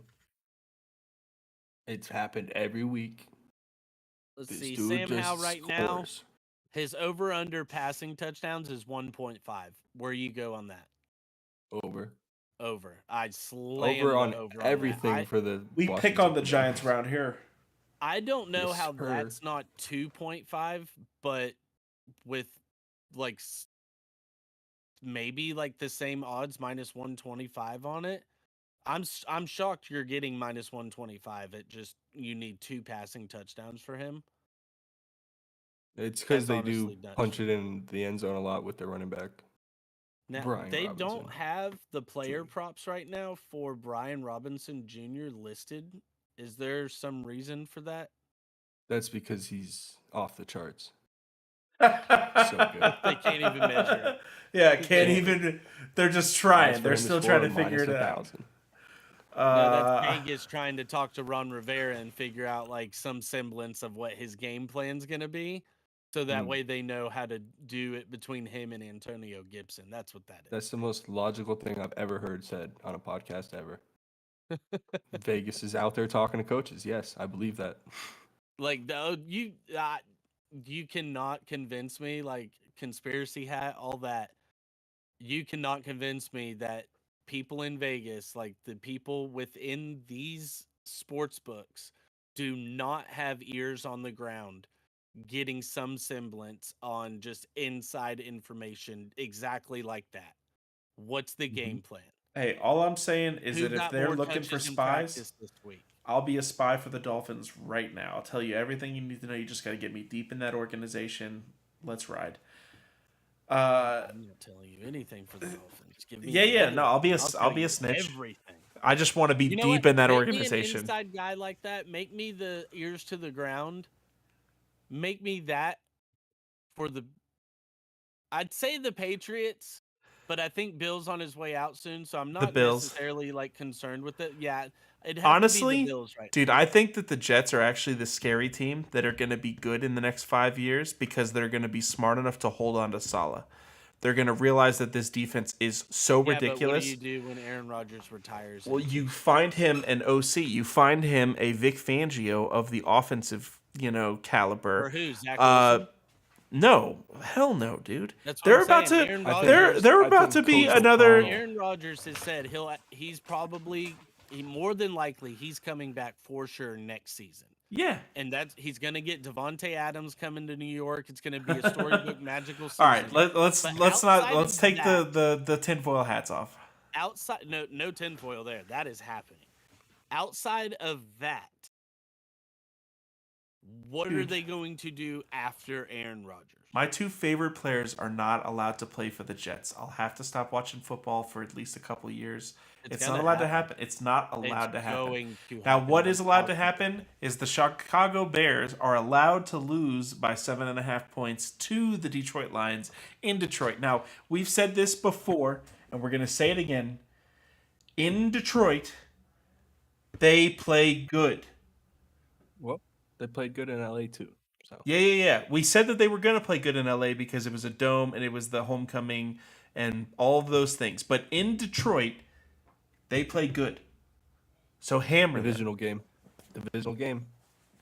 S3: It's happened every week.
S2: Let's see. Sam Howell right now, his over-under passing touchdowns is 1.5. Where you go on that?
S3: Over.
S2: I'd slam
S3: over on
S2: over
S3: everything
S2: on
S3: for the
S1: We
S3: Washington
S1: pick on the
S3: Commanders.
S1: Giants around here.
S2: I don't know how that's not 2.5, but with like maybe like the same odds, minus 125 on it. I'm shocked you're getting minus 125. It just you need 2 passing touchdowns for him.
S3: It's because they do punch it in the end zone a lot with their running back.
S2: Now,
S3: Brian
S2: they
S3: Robinson.
S2: don't have the player props right now for Brian Robinson Jr. listed. Is there some reason for that?
S3: That's because he's off the charts.
S1: So
S3: good.
S2: They can't even measure.
S1: Yeah, can't even. They're just trying. They're still trying to figure it out.
S2: No, that's Vegas trying to talk to Ron Rivera and figure out like some semblance of what his game plan's going to be. So that way they know how to do it between him and Antonio Gibson. That's what that is.
S3: That's the most logical thing I've ever heard said on a podcast ever. Vegas is out there talking to coaches. Yes, I believe that.
S2: Like, you cannot convince me, like, conspiracy hat, all that. You cannot convince me that people in Vegas, like the people within these sports books, do not have ears on the ground getting some semblance on just inside information exactly like that. What's the game plan?
S1: Hey, all I'm saying is that if they're looking for spies,
S2: this week?
S1: I'll be a spy for the Dolphins right now. I'll tell you everything you need to know. You just got to get me deep in that organization. Let's ride.
S2: I'm not telling you anything for the Dolphins. Give me
S1: No, I'll be a snitch.
S2: Everything.
S1: I just want to be deep in that organization.
S2: Make me an inside guy like that. Make me the ears to the ground. Make me that for the. I'd say the Patriots, but I think Bill's on his way out soon, so I'm not necessarily like concerned with it. Yeah,
S1: honestly,
S2: to be the Bills right
S1: dude,
S2: now.
S1: I think that the Jets are actually the scary team that are going to be good in the next 5 years because they're going to be smart enough to hold on to Salah. They're going to realize that this defense is so ridiculous.
S2: But what do you do when Aaron Rodgers retires?
S1: Well, you find him an OC. You find him a Vic Fangio of the offensive, caliber.
S2: Or who? Zach Wilson?
S1: No, hell no, dude.
S2: That's what
S1: They're
S2: I'm
S1: about
S2: saying.
S1: to.
S2: Aaron
S3: I think-
S2: Rodgers.
S1: They're
S3: I
S1: about to
S3: think
S1: be
S3: Coach
S1: another.
S3: O'Connell-
S2: Aaron Rodgers has said he's probably more than likely he's coming back for sure next season.
S1: Yeah.
S2: And he's gonna get Devontae Adams coming to New York. It's gonna be a storybook magical season.
S1: All right, let's
S2: But
S1: let's
S2: outside
S1: take
S2: of
S1: the tinfoil hats off.
S2: outside no tinfoil there. That is happening. Outside of that, what are
S1: Dude.
S2: they going to do after Aaron Rodgers?
S1: My two favorite players are not allowed to play for the Jets. I'll have to stop watching football for at least a couple years. It's not
S2: gonna
S1: allowed to happen. It's not allowed to
S2: It's
S1: happen.
S2: going to
S1: Now,
S2: happen
S1: what is allowed to
S2: 1000%.
S1: happen is the Chicago Bears are allowed to lose by 7.5 points to the Detroit Lions in Detroit. Now, we've said this before, and we're going to say it again. In Detroit, they play good.
S3: Well, they played good in LA too. So
S1: Yeah. We said that they were going to play good in LA because it was a dome and it was the homecoming and all of those things. But in Detroit, they play good. So hammer them.
S3: divisional game.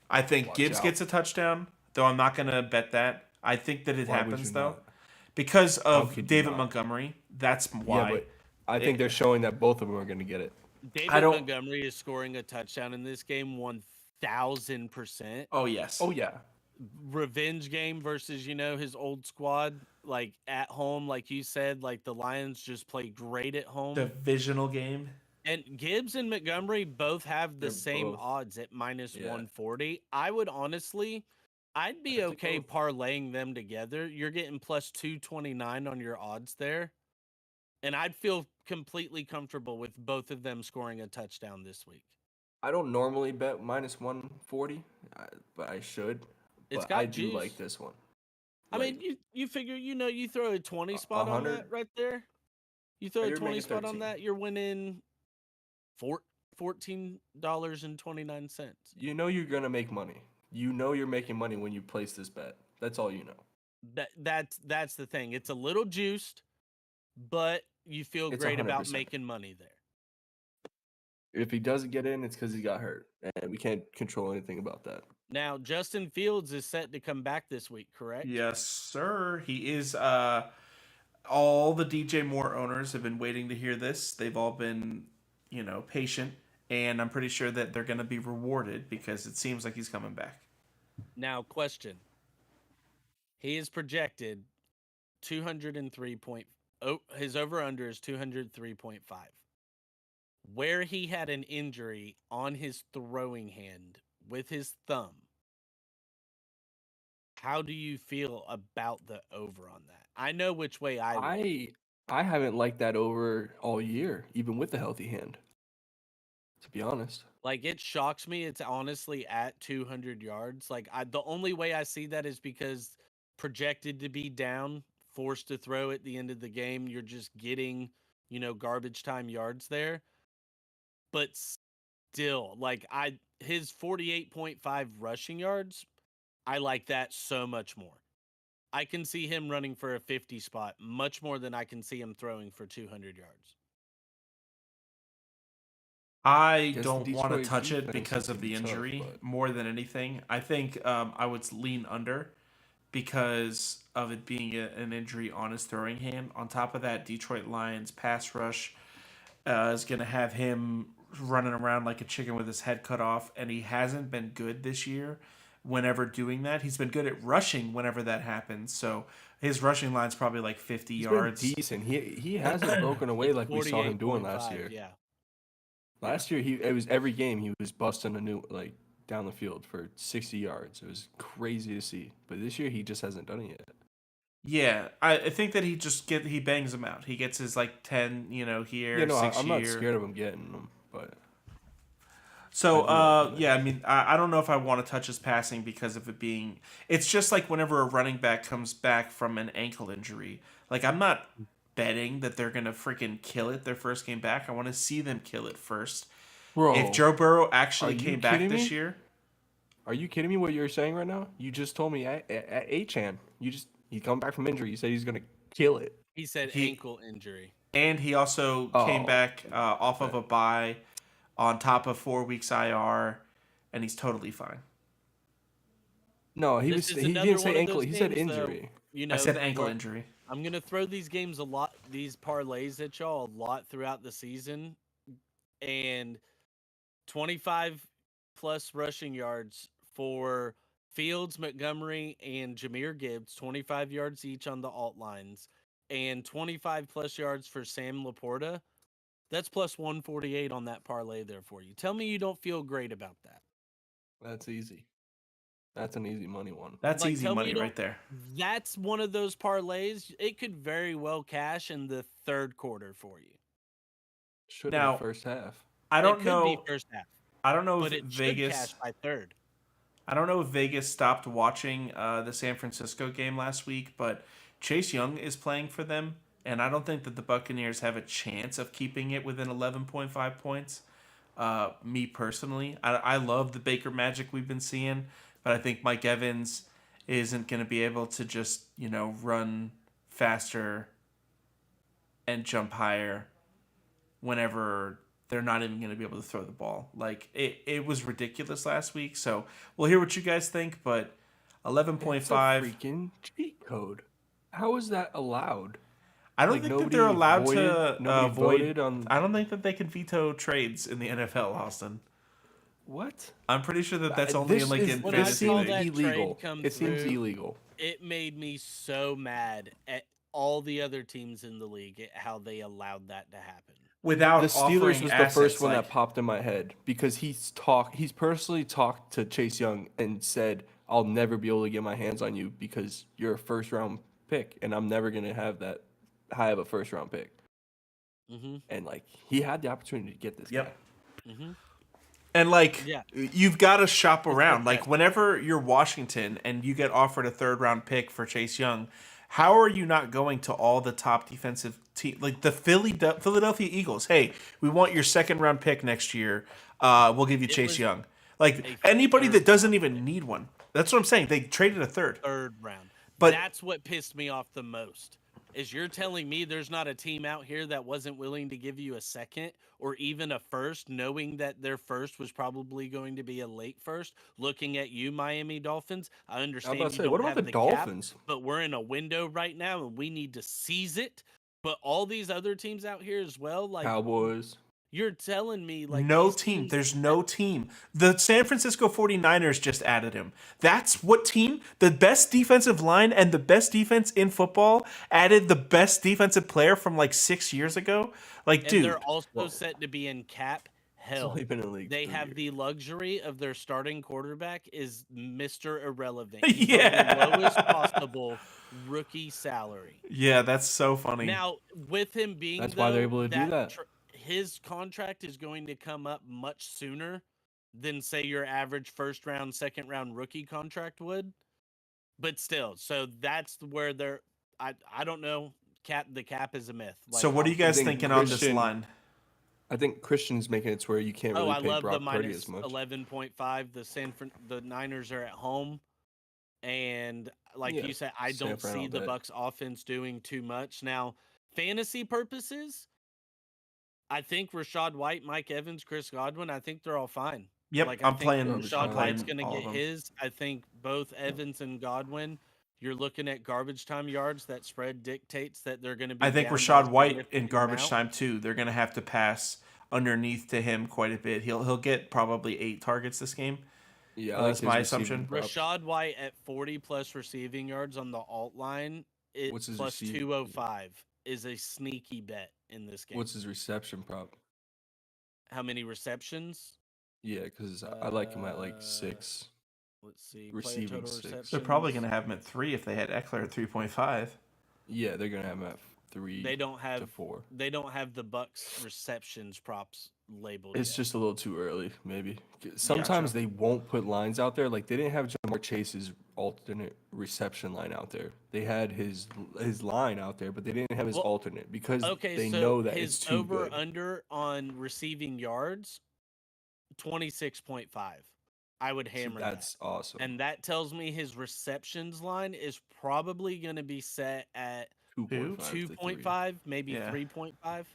S1: I think
S3: Watch
S1: Gibbs
S3: out.
S1: gets a touchdown, though I'm not going to bet that. I think that it
S3: Why would
S1: happens,
S3: you
S1: though.
S3: not?
S1: Because of
S3: could you
S1: David
S3: not?
S1: Montgomery. That's why.
S3: Yeah, but I think they're showing that both of them are going to get it.
S2: David
S1: I don't-
S2: Montgomery is scoring a touchdown in this game 1000%.
S1: Oh, yes.
S3: Oh yeah,
S2: Revenge game versus, his old squad, like at home, like you said, like the Lions just play great at home.
S1: Divisional game.
S2: And Gibbs and Montgomery both have the
S3: They're
S2: same
S3: both-
S2: odds at minus
S3: Yeah.
S2: 140. I'd be
S3: take
S2: okay
S3: both.
S2: parlaying them together. You're getting plus 229 on your odds there. And I'd feel completely comfortable with both of them scoring a touchdown this week.
S3: I don't normally bet minus 140, but I should.
S2: It's
S3: But
S2: got
S3: I do
S2: juice.
S3: like this one.
S2: I
S3: Like,
S2: mean, you figure, you throw a 20 spot on
S3: 100?
S2: that right there. You throw a
S3: You're
S2: 20
S3: making
S2: spot on
S3: 13.
S2: that, you're winning $14.29.
S3: you're gonna make money. You're making money when you place this bet. That's all you know.
S2: That's the thing. It's a little juiced, but you feel
S3: It's
S2: great about
S3: 100%.
S2: making money there.
S3: If he doesn't get in, it's because he got hurt, and we can't control anything about that.
S2: Now, Justin Fields is set to come back this week, correct?
S1: Yes, sir. He is. All the DJ Moore owners have been waiting to hear this. They've all been, patient. And I'm pretty sure that they're going to be rewarded because it seems like he's coming back.
S2: Now, question. He is projected 203 point. Oh, his over-under is 203.5. Where he had an injury on his throwing hand with his thumb, how do you feel about the over on that? I know which way I would.
S3: I haven't liked that over all year, even with the healthy hand. To be honest,
S2: Like, it shocks me. It's honestly at 200 yards. Like, the only way I see that is because projected to be down, forced to throw at the end of the game. You're just getting, garbage time yards there. But still, like, his 48.5 rushing yards, I like that so much more. I can see him running for a 50 spot much more than I can see him throwing for 200 yards.
S1: I
S3: Guess
S1: don't
S3: the
S1: want to
S3: Detroit
S1: touch it
S3: defense
S1: because
S3: is
S1: of the
S3: gonna be tough,
S1: injury
S3: but-
S1: more than anything. I think I would lean under because of it being an injury on his throwing hand. On top of that, Detroit Lions pass rush is going to have him running around like a chicken with his head cut off, and he hasn't been good this year whenever doing that. He's been good at rushing whenever that happens, so his rushing line's probably like 50
S3: he's
S1: yards.
S3: been decent. He hasn't broken away like we saw him doing last
S2: 48.5,
S3: year.
S2: Yeah.
S3: Last year, it was every game he was busting a new down the field for 60 yards. It was crazy to see. But this year, he just hasn't done it yet.
S1: Yeah, I think that he bangs them out. He gets his 10, here,
S3: Yeah, no,
S1: 6
S3: I'm
S1: here.
S3: not scared of him getting them, but
S1: So,
S3: I do like
S1: yeah, I mean, I don't know if I want to touch his passing because of it being. It's just like whenever a running back comes back from an ankle injury. Like, I'm not betting that they're going to freaking kill it their first game back. I want to see them kill it first.
S3: bro,
S1: If Joe Burrow
S3: are
S1: actually
S3: you
S1: came back
S3: kidding
S1: this
S3: me?
S1: year.
S3: are you kidding me? What you're saying right now? You just told me at Achan, he come back from injury. You said he's gonna kill it.
S2: He said
S1: He-
S2: ankle injury.
S1: And he also came
S3: Oh,
S1: back off of a bye on top of 4 weeks IR, and he's totally fine.
S3: No, he
S2: This is
S3: didn't
S2: another
S3: say
S2: one of
S3: ankle.
S2: those
S3: He said
S2: games, though,
S3: injury.
S1: I said ankle injury.
S2: I'm gonna throw these games these parlays at y'all a lot throughout the season, and 25 plus rushing yards for Fields, Montgomery, and Jahmyr Gibbs, 25 yards each on the alt lines, and 25 plus yards for Sam Laporta. That's plus 148 on that parlay there for you. Tell me you don't feel great about that.
S3: That's easy. That's an easy money one.
S1: That's easy
S2: tell me
S1: money
S2: you don't-
S1: right there.
S2: That's one of those parlays. It could very well cash in the third quarter for you.
S3: Should
S1: Now,
S3: have first half.
S1: I don't
S2: It could
S1: know.
S2: be first half,
S1: I don't know
S2: but
S1: if
S2: it should cash
S1: Vegas.
S2: by third.
S1: I don't know if Vegas stopped watching the San Francisco game last week, but Chase Young is playing for them, and I don't think that the Buccaneers have a chance of keeping it within 11.5 points. Me personally, I love the Baker magic we've been seeing, but I think Mike Evans isn't going to be able to just run faster and jump higher whenever they're not even going to be able to throw the ball. Like it was ridiculous last week. So we'll hear what you guys think, but 11.5.
S3: It's a freaking cheat code. How is that allowed?
S1: I don't
S3: Like,
S1: think that they're allowed to
S3: nobody
S1: void.
S3: voted on.
S1: I don't think that they can veto trades in the NFL, Austin.
S3: What?
S1: I'm pretty sure that that's only
S3: This
S1: in like
S3: is-
S1: in
S2: When I
S1: fantasy
S2: saw
S1: leagues.
S2: that
S3: illegal.
S2: trade come
S3: It seems
S2: through,
S3: illegal.
S2: it made me so mad at all the other teams in the league at how they allowed that to happen.
S1: Without
S3: The Steelers
S1: offering
S3: was the
S1: assets,
S3: first one
S1: like,
S3: that popped in my head because he's personally talked to Chase Young and said, "I'll never be able to get my hands on you because you're a first round pick, and I'm never gonna have that high of a first round pick."
S2: Mm-hmm.
S3: And like he had the opportunity to get this
S1: Yep.
S3: guy.
S2: Mm-hmm.
S1: And like
S2: Yeah.
S1: you've got to shop around.
S2: okay.
S1: Like whenever you're Washington and you get offered a third round pick for Chase Young, how are you not going to all the top defensive team like the Philadelphia Eagles? Hey, we want your second round pick next year. We'll give you Chase
S2: was
S1: Young. Like
S2: a
S1: anybody that
S2: third
S1: doesn't
S2: round
S1: even need one. That's what I'm saying. They traded a third.
S2: Third round.
S1: But-
S2: That's what pissed me off the most. Is you're telling me there's not a team out here that wasn't willing to give you a second or even a first, knowing that their first was probably going to be a late first? Looking at you, Miami Dolphins, I understand
S3: about to
S2: you
S3: say,
S2: don't
S3: what about
S2: have
S3: the
S2: cap,
S3: Dolphins?
S2: but we're in a window right now and we need to seize it. But all these other teams out here as well, like
S3: Cowboys.
S2: you're telling me, like
S1: No
S2: these
S1: team.
S2: teams-
S1: There's no team. The San Francisco 49ers just added him. That's what team? The best defensive line and the best defense in football added the best defensive player from like 6 years ago? Like,
S2: and
S1: dude.
S2: they're also set to be in cap hell.
S3: only been in the league
S2: They
S3: 3
S2: have
S3: years.
S2: the luxury of their starting quarterback is Mr. Irrelevant. He's on
S1: Yeah.
S2: the lowest possible rookie salary.
S1: Yeah, that's so funny.
S2: Now, with him being
S3: That's why they're able to do that.
S2: His contract is going to come up much sooner than say your average first round, second round rookie contract would. But still, so that's where they're. I don't know. The cap is a myth.
S1: So what are you guys
S3: think
S1: thinking on this
S3: Christian-
S1: line?
S3: I think Christian's making it to where you can't really
S2: I
S3: pay
S2: love
S3: Brock
S2: the
S3: Purdy
S2: minus
S3: as much.
S2: 11.5. The Niners are at home, and like
S3: Yeah,
S2: you said, I
S3: San
S2: don't
S3: Fran
S2: see
S3: all
S2: the
S3: day.
S2: Bucks offense doing too much. Now, fantasy purposes, I think Rashad White, Mike Evans, Chris Godwin, I think they're all fine.
S1: Yep,
S2: Like,
S1: I'm
S2: I think
S1: playing.
S2: Rashad
S1: I'm
S2: White's
S1: playing
S2: going to
S1: all of
S2: get
S1: them.
S2: his. I think both Evans and Godwin, you're looking at garbage time yards. That spread dictates that they're going to be.
S1: I think
S2: down by
S1: Rashad
S2: a
S1: White in
S2: significant
S1: garbage
S2: amount.
S1: time too. They're gonna have to pass underneath to him quite a bit. He'll get probably 8 targets this game.
S3: Yeah,
S1: That's
S3: his
S1: my
S3: receiving
S1: assumption.
S3: props.
S2: Rashad White at 40 plus receiving yards on the alt line,
S3: What's his
S2: plus
S3: receiving?
S2: 205 is a sneaky bet in this game.
S3: What's his reception prop?
S2: How many receptions?
S3: Yeah, because I like him at like 6.
S2: Let's see.
S3: Receiving
S2: Player total
S3: 6.
S2: receptions.
S1: They're probably gonna have him at 3 if they had Eckler at 3.5.
S3: Yeah, they're gonna have him at 3.
S2: They don't
S3: to
S2: have
S3: 4.
S2: They don't have the Bucks receptions props labeled.
S3: It's
S2: yet.
S3: just a little too early, maybe. Sometimes they won't put lines out there. Like they didn't have Jamar Chase's alternate reception line out there. They had his line out there, but they didn't have his
S2: Well,
S3: alternate because
S2: okay.
S3: they
S2: so
S3: know that
S2: his
S3: it's too
S2: over
S3: good.
S2: under on receiving yards, 26.5. I would
S3: So
S2: hammer that.
S3: that's awesome.
S2: And that tells me his receptions line is probably going to be set at
S3: 2.5. to 3.
S2: 2.5, maybe
S1: Yeah.
S2: 3.5.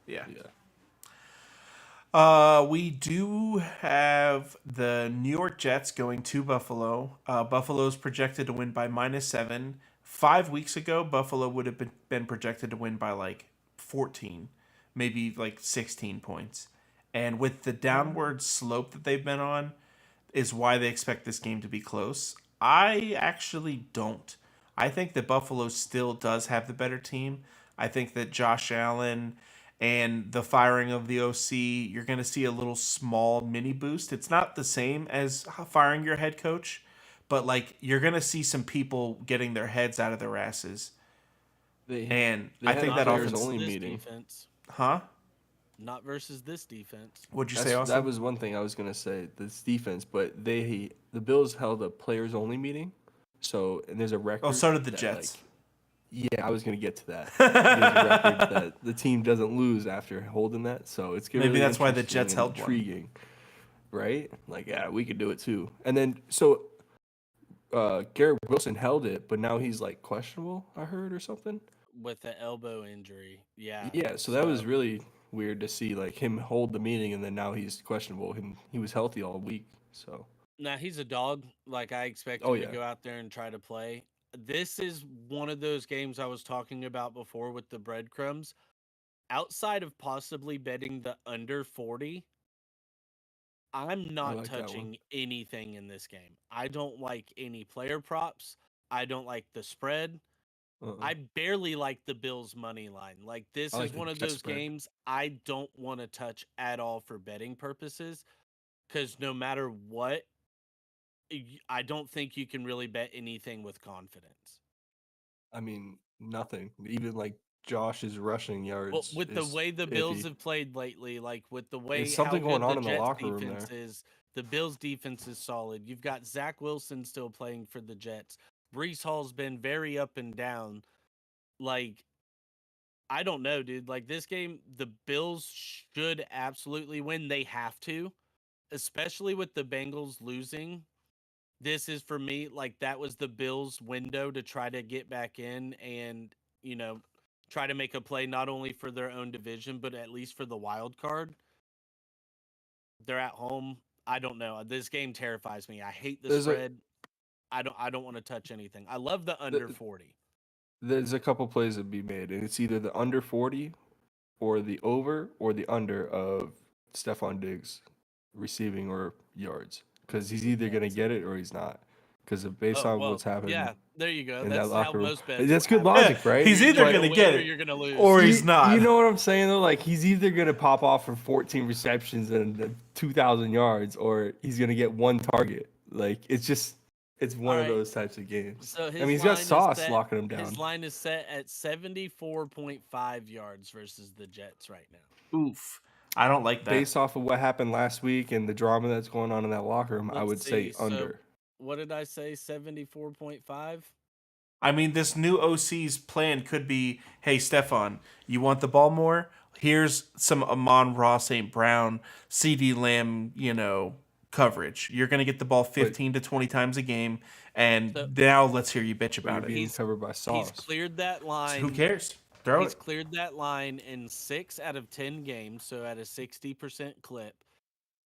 S1: Yeah.
S3: Yeah.
S1: We do have the New York Jets going to Buffalo. Buffalo's projected to win by -7. 5 weeks ago, Buffalo would have been projected to win by like 14, maybe like 16 points. And with the downward slope that they've been on, is why they expect this game to be close. I actually don't. I think that Buffalo still does have the better team. I think that Josh Allen and the firing of the OC, you're going to see a little small mini boost. It's not the same as firing your head coach, but like you're going to see some people getting their heads out of their asses.
S3: They
S1: And
S3: they
S1: I
S3: had
S1: think
S3: a
S1: that
S3: players
S1: offense,
S3: only
S2: This
S3: meeting.
S2: defense,
S1: huh?
S2: not versus this defense.
S1: What'd you say, Austin?
S3: That was one thing I was gonna say. This defense, but the Bills held a players only meeting, so and there's a record.
S1: Oh, so did the
S3: that,
S1: Jets.
S3: Yeah, I was gonna get to that. There's a record that the team doesn't lose after holding that, so it's
S1: Maybe
S3: really
S1: that's why the
S3: interesting
S1: Jets
S3: and
S1: held one.
S3: intriguing, right? Like, yeah, we could do it too. And then so Garrett Wilson held it, but now he's like questionable. I heard or something.
S2: With the elbow injury. Yeah.
S3: Yeah, so that was really weird to see like him hold the meeting and then now he's questionable. He was healthy all week, so.
S2: Now he's a dog. Like I expect
S3: Oh
S2: him to
S3: yeah,
S2: go out there and try to play. This is one of those games I was talking about before with the breadcrumbs. Outside of possibly betting the under 40, I'm
S3: I
S2: not
S3: like that one.
S2: touching anything in this game. I don't like any player props. I don't like the spread. I barely like the Bills money line. Like this
S3: I
S2: is
S3: like the
S2: one of
S3: Jet
S2: those
S3: spread.
S2: games I don't want to touch at all for betting purposes cuz no matter what, I don't think you can really bet anything with confidence.
S3: I mean, nothing. Even like Josh's rushing
S2: Well,
S3: yards
S2: with the
S3: is
S2: way the Bills
S3: iffy.
S2: have played lately, like with the
S3: There's
S2: way how
S3: something going
S2: good
S3: on
S2: the
S3: in the
S2: Jets
S3: locker room
S2: defense
S3: there.
S2: is, the Bills defense is solid. You've got Zach Wilson still playing for the Jets. Brees Hall's been very up and down. Like I don't know, dude. Like this game, the Bills should absolutely win. They have to, especially with the Bengals losing. This is for me like that was the Bills' window to try to get back in and you know try to make a play not only for their own division but at least for the wild card. They're at home. I don't know. This game terrifies me. I hate the
S3: There's a
S2: spread. I don't want to touch anything. I love the under
S3: th-
S2: 40.
S3: there's a couple plays to be made, and it's either the under 40 or the over or the under of Stephon Diggs receiving or yards, because he's either gonna get it or he's not. Because based
S2: Oh
S3: on
S2: well,
S3: what's happened
S2: yeah. There you go.
S3: in that
S2: That's how
S3: locker room,
S2: most bets
S3: that's good
S2: happen.
S1: Yeah,
S3: logic, right?
S1: he's either
S2: You're
S3: But
S1: going to
S2: gonna
S1: get
S2: win or
S1: it
S2: you're gonna lose.
S1: or he's not.
S3: You know what I'm saying though? Like he's either gonna pop off for 14 receptions and 2,000 yards, or he's gonna get one target. Like it's
S2: All
S3: one of
S2: right.
S3: those types of games.
S2: So
S3: I
S2: his
S3: mean, he's got
S2: line is
S3: Sauce
S2: set.
S3: locking him
S2: His
S3: down.
S2: line is set at 74.5 yards versus the Jets right now.
S1: Oof. I don't like that.
S3: Based off of what happened last week and the drama that's going on in that locker room, I
S2: Let's
S3: would
S2: see.
S3: say
S2: So
S3: under.
S2: what did I say? 74.5?
S1: I mean, this new OC's plan could be, hey, Stefan, you want the ball more? Here's some Amon-Ra St. Brown, CD Lamb, coverage. You're going to get the ball
S3: But
S1: 15 to 20 times a game, and
S2: So
S1: now let's hear you bitch
S3: but you're
S1: about it.
S3: being covered by
S2: he's
S3: Sauce.
S2: cleared that
S1: So who
S2: line.
S1: cares? Throw
S2: He's
S1: it.
S2: cleared that line in 6 out of 10 games, so at a 60% clip.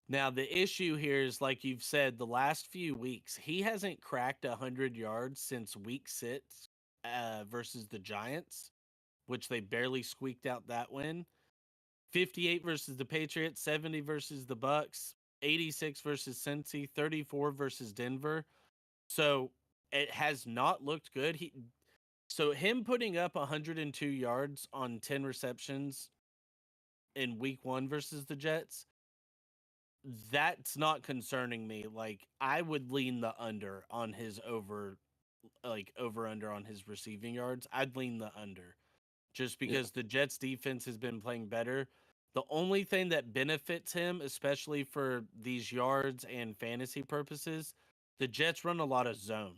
S2: Now, the issue here is, like you've said, the last few weeks, he hasn't cracked 100 yards since week 6 versus the Giants, which they barely squeaked out that win. 58 versus the Patriots, 70 versus the Bucks, 86 versus Cincy, 34 versus Denver. So it has not looked good. So him putting up 102 yards on 10 receptions in week 1 versus the Jets, that's not concerning me. Like I would lean the under on his over under on his receiving yards. I'd lean the under just
S3: Yeah.
S2: because the Jets defense has been playing better. The only thing that benefits him, especially for these yards and fantasy purposes, the Jets run a lot of zone.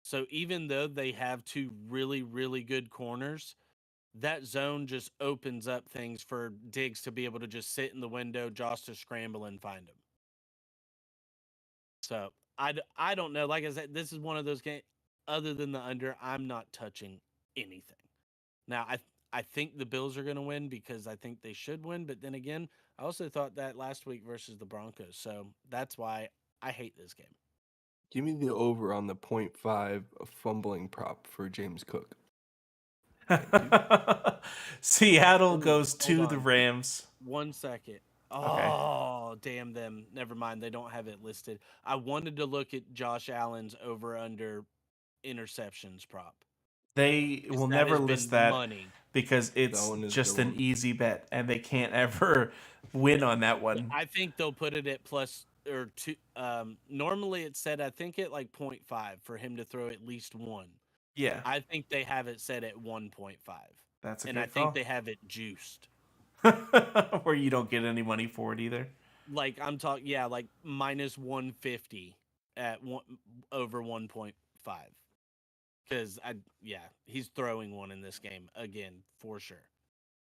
S2: So even though they have two really, really good corners, that zone just opens up things for Diggs to be able to just sit in the window, Josh to scramble and find him. So I don't know. Like I said, this is one of those games. Other than the under, I'm not touching anything. Now I think the Bills are going to win because I think they should win. But then again, I also thought that last week versus the Broncos. So that's why I hate this game.
S3: Give me the over on the 0.5 fumbling prop for James Cook.
S1: Seattle
S2: Ooh,
S1: goes
S2: hold
S1: to the
S2: on.
S1: Rams.
S2: 1 second.
S1: Okay.
S2: Oh, damn them. Never mind. They don't have it listed. I wanted to look at Josh Allen's over under interceptions prop.
S1: They
S2: 'Cause
S1: will
S2: that
S1: never
S2: has been
S1: list that
S2: money.
S1: because it's
S3: one is a
S1: just
S3: good
S1: an
S3: one.
S1: easy bet, and they can't ever win on that one.
S2: I think they'll put it at plus or two. Normally it's set, I think, at like 0.5 for him to throw at least one.
S1: Yeah,
S2: I think they have it set at 1.5.
S1: that's a
S2: And I
S1: good
S2: think
S1: call.
S2: they have it juiced.
S1: Where you don't get any money for it either.
S2: Like I'm talking, yeah, like minus 150 at over 1.5. Because he's throwing one in this game again for sure.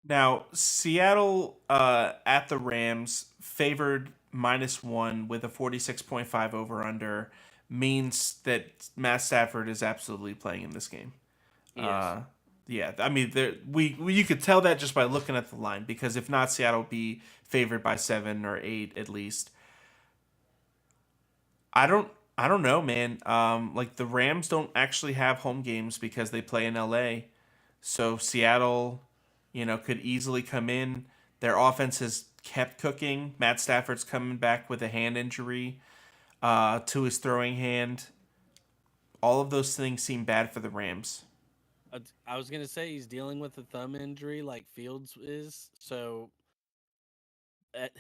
S1: Now, Seattle at the Rams, favored -1 with a 46.5 over under, means that Matt Stafford is absolutely playing in this game.
S2: Yes.
S1: Yeah, I mean, you could tell that just by looking at the line, because if not, Seattle would be favored by 7 or 8 at least. I don't know, man. Like the Rams don't actually have home games because they play in LA. So Seattle, could easily come in. Their offense has kept cooking. Matt Stafford's coming back with a hand injury to his throwing hand. All of those things seem bad for the Rams.
S2: I was going to say he's dealing with a thumb injury like Fields is. So at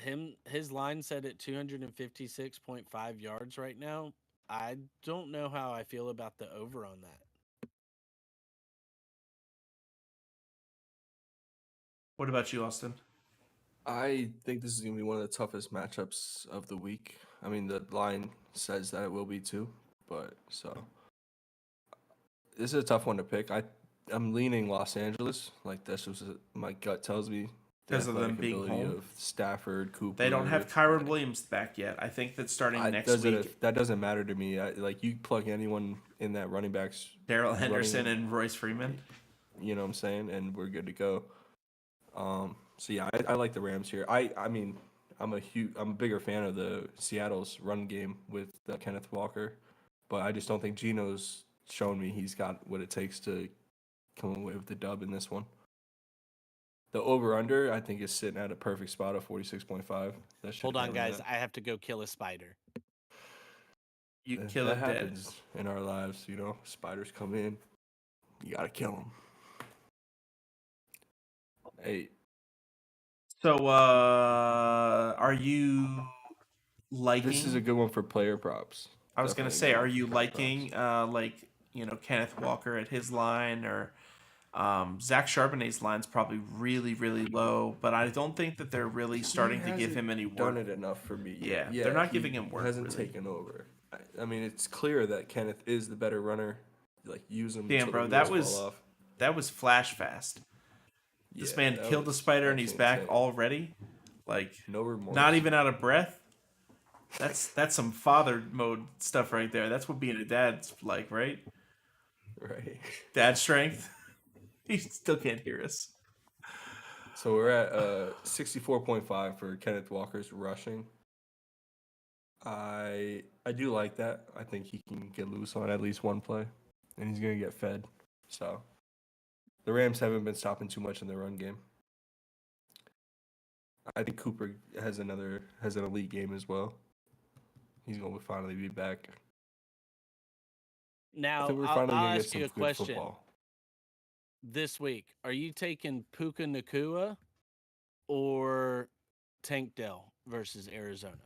S2: his line set at 256.5 yards right now. I don't know how I feel about the over on that.
S1: What about you, Austin?
S3: I think this is going to be one of the toughest matchups of the week. I mean, the line says that it will be too, but so this is a tough one to pick. I'm leaning Los Angeles. Like that's just my gut tells me the
S1: Because of them
S3: athletic
S1: being
S3: ability
S1: home?
S3: of Stafford, Cooper.
S1: They don't have Kyron
S3: like,
S1: Williams back yet. I think that starting next week,
S3: that doesn't matter to me. Like you plug anyone in that running backs,
S1: Darrell Henderson and Royce Freeman.
S3: you know what I'm saying, and we're good to go. So yeah, I like the Rams here. I mean, I'm a bigger fan of the Seattle's run game with Kenneth Walker, but I just don't think Gino's shown me he's got what it takes to come away with the dub in this one. The over under I think is sitting at a perfect spot of 46.5.
S2: Hold on, guys. I have to go kill a spider.
S1: You kill
S3: that
S1: it dead.
S3: happens in our lives, Spiders come in, you gotta kill them. Hey,
S1: So, are you liking?
S3: this is a good one for player props.
S1: I was gonna
S3: Definitely a
S1: say,
S3: good
S1: are
S3: one for
S1: you
S3: player props.
S1: like Kenneth Walker at his line, or Zach Charbonnet's line's probably really really low, but I don't think that they're really starting to give him any work.
S3: Done it enough for me.
S1: Yeah, they're not giving him work.
S3: Hasn't
S1: Really.
S3: taken over. I mean, it's clear that Kenneth is the better runner. Like use him.
S1: Damn,
S3: till
S1: bro,
S3: the
S1: that
S3: wheels
S1: was
S3: fall off.
S1: that was flash fast. This man killed the spider and he's back
S3: insane.
S1: already. Like
S3: No remorse.
S1: not even out of breath. That's some father mode stuff right there. That's what being a dad's like, right?
S3: Right.
S1: Dad strength. He still can't hear us.
S3: So we're at 64.5 for Kenneth Walker's rushing. I do like that. I think he can get loose on at least one play, and he's gonna get fed. So the Rams haven't been stopping too much in their run game. I think Cooper has an elite game as well. He's going to finally be back.
S2: Now,
S3: I think we're
S2: I'll
S3: finally gonna get
S2: ask you
S3: some
S2: a
S3: good
S2: question.
S3: football.
S2: This week, are you taking Puka Nakua or Tank Dell versus Arizona?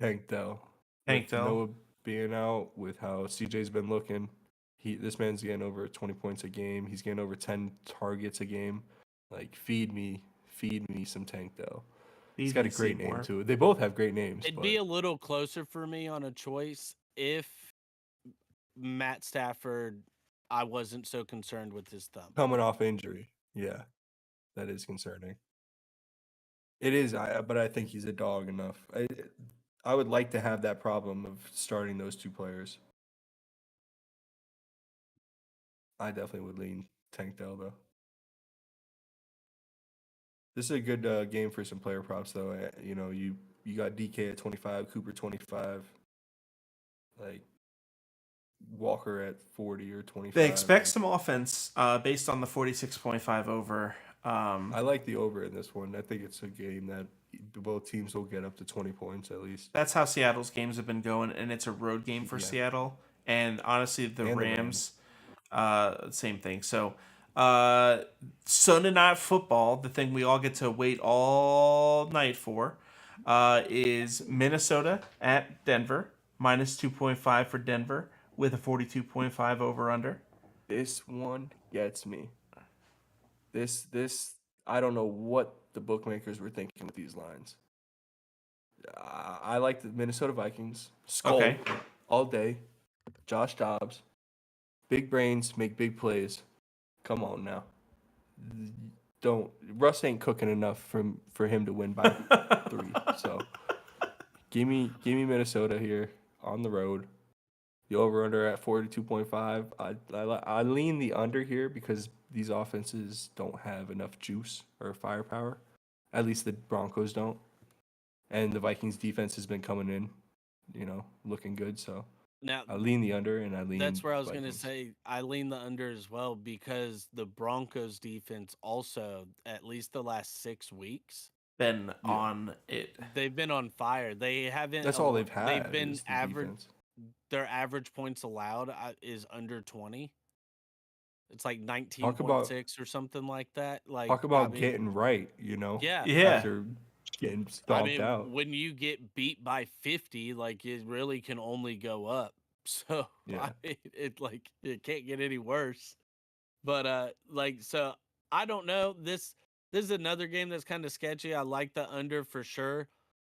S3: Tank Dell.
S1: Tank
S3: With
S1: Dell.
S3: Noah being out, with how CJ's been looking, this man's getting over 20 points a game. He's getting over 10 targets a game. Like, feed me some Tank Dell. He's got a great name too. They both have great names.
S2: It'd be a little closer for me on a choice if Matt Stafford, I wasn't so concerned with his thumb.
S3: Coming off injury. Yeah, that is concerning. It is, but I think he's a dog enough. I would like to have that problem of starting those two players. I definitely would lean Tank Dell, though. This is a good game for some player props, though. You got DK at 25, Cooper 25, like Walker at 40 or 25.
S1: They expect some offense based on the 46.5 over.
S3: I like the over in this one. I think it's a game that both teams will get up to 20 points at least.
S1: That's how Seattle's games have been going, and it's a road game for Seattle. And honestly, the Rams, same thing. So, Sunday night football, the thing we all get to wait all night for, is Minnesota at Denver, minus 2.5 for Denver, with a 42.5 over under.
S3: This one gets me. This I don't know what the bookmakers were thinking with these lines. I like the Minnesota Vikings. Skull all day. Josh Dobbs. Big brains make big plays. Come on now. Don't Russ ain't cooking enough for him to win by 3. So give me Minnesota here on the road. The over under at 42.5. I lean the under here because these offenses don't have enough juice or firepower. At least the Broncos don't. And the Vikings defense has been coming in, looking good. So
S2: Now,
S3: I lean the under and I lean.
S2: that's where I was going to
S3: Vikings.
S2: say I lean the under as well because the Broncos defense also, at least the last 6 weeks,
S1: Been on it.
S2: they've been on fire. They haven't.
S3: That's all they've had.
S2: They've been
S3: is the
S2: average.
S3: defense.
S2: Their average points allowed is under 20. It's like 19.6 or something like that. Like
S3: Talk about getting right,
S2: Yeah.
S3: After getting stomped
S2: I mean,
S3: out.
S2: when you get beat by 50, like it really can only go up. So it can't get any worse. But so I don't know. This is another game that's kind of sketchy. I like the under for sure.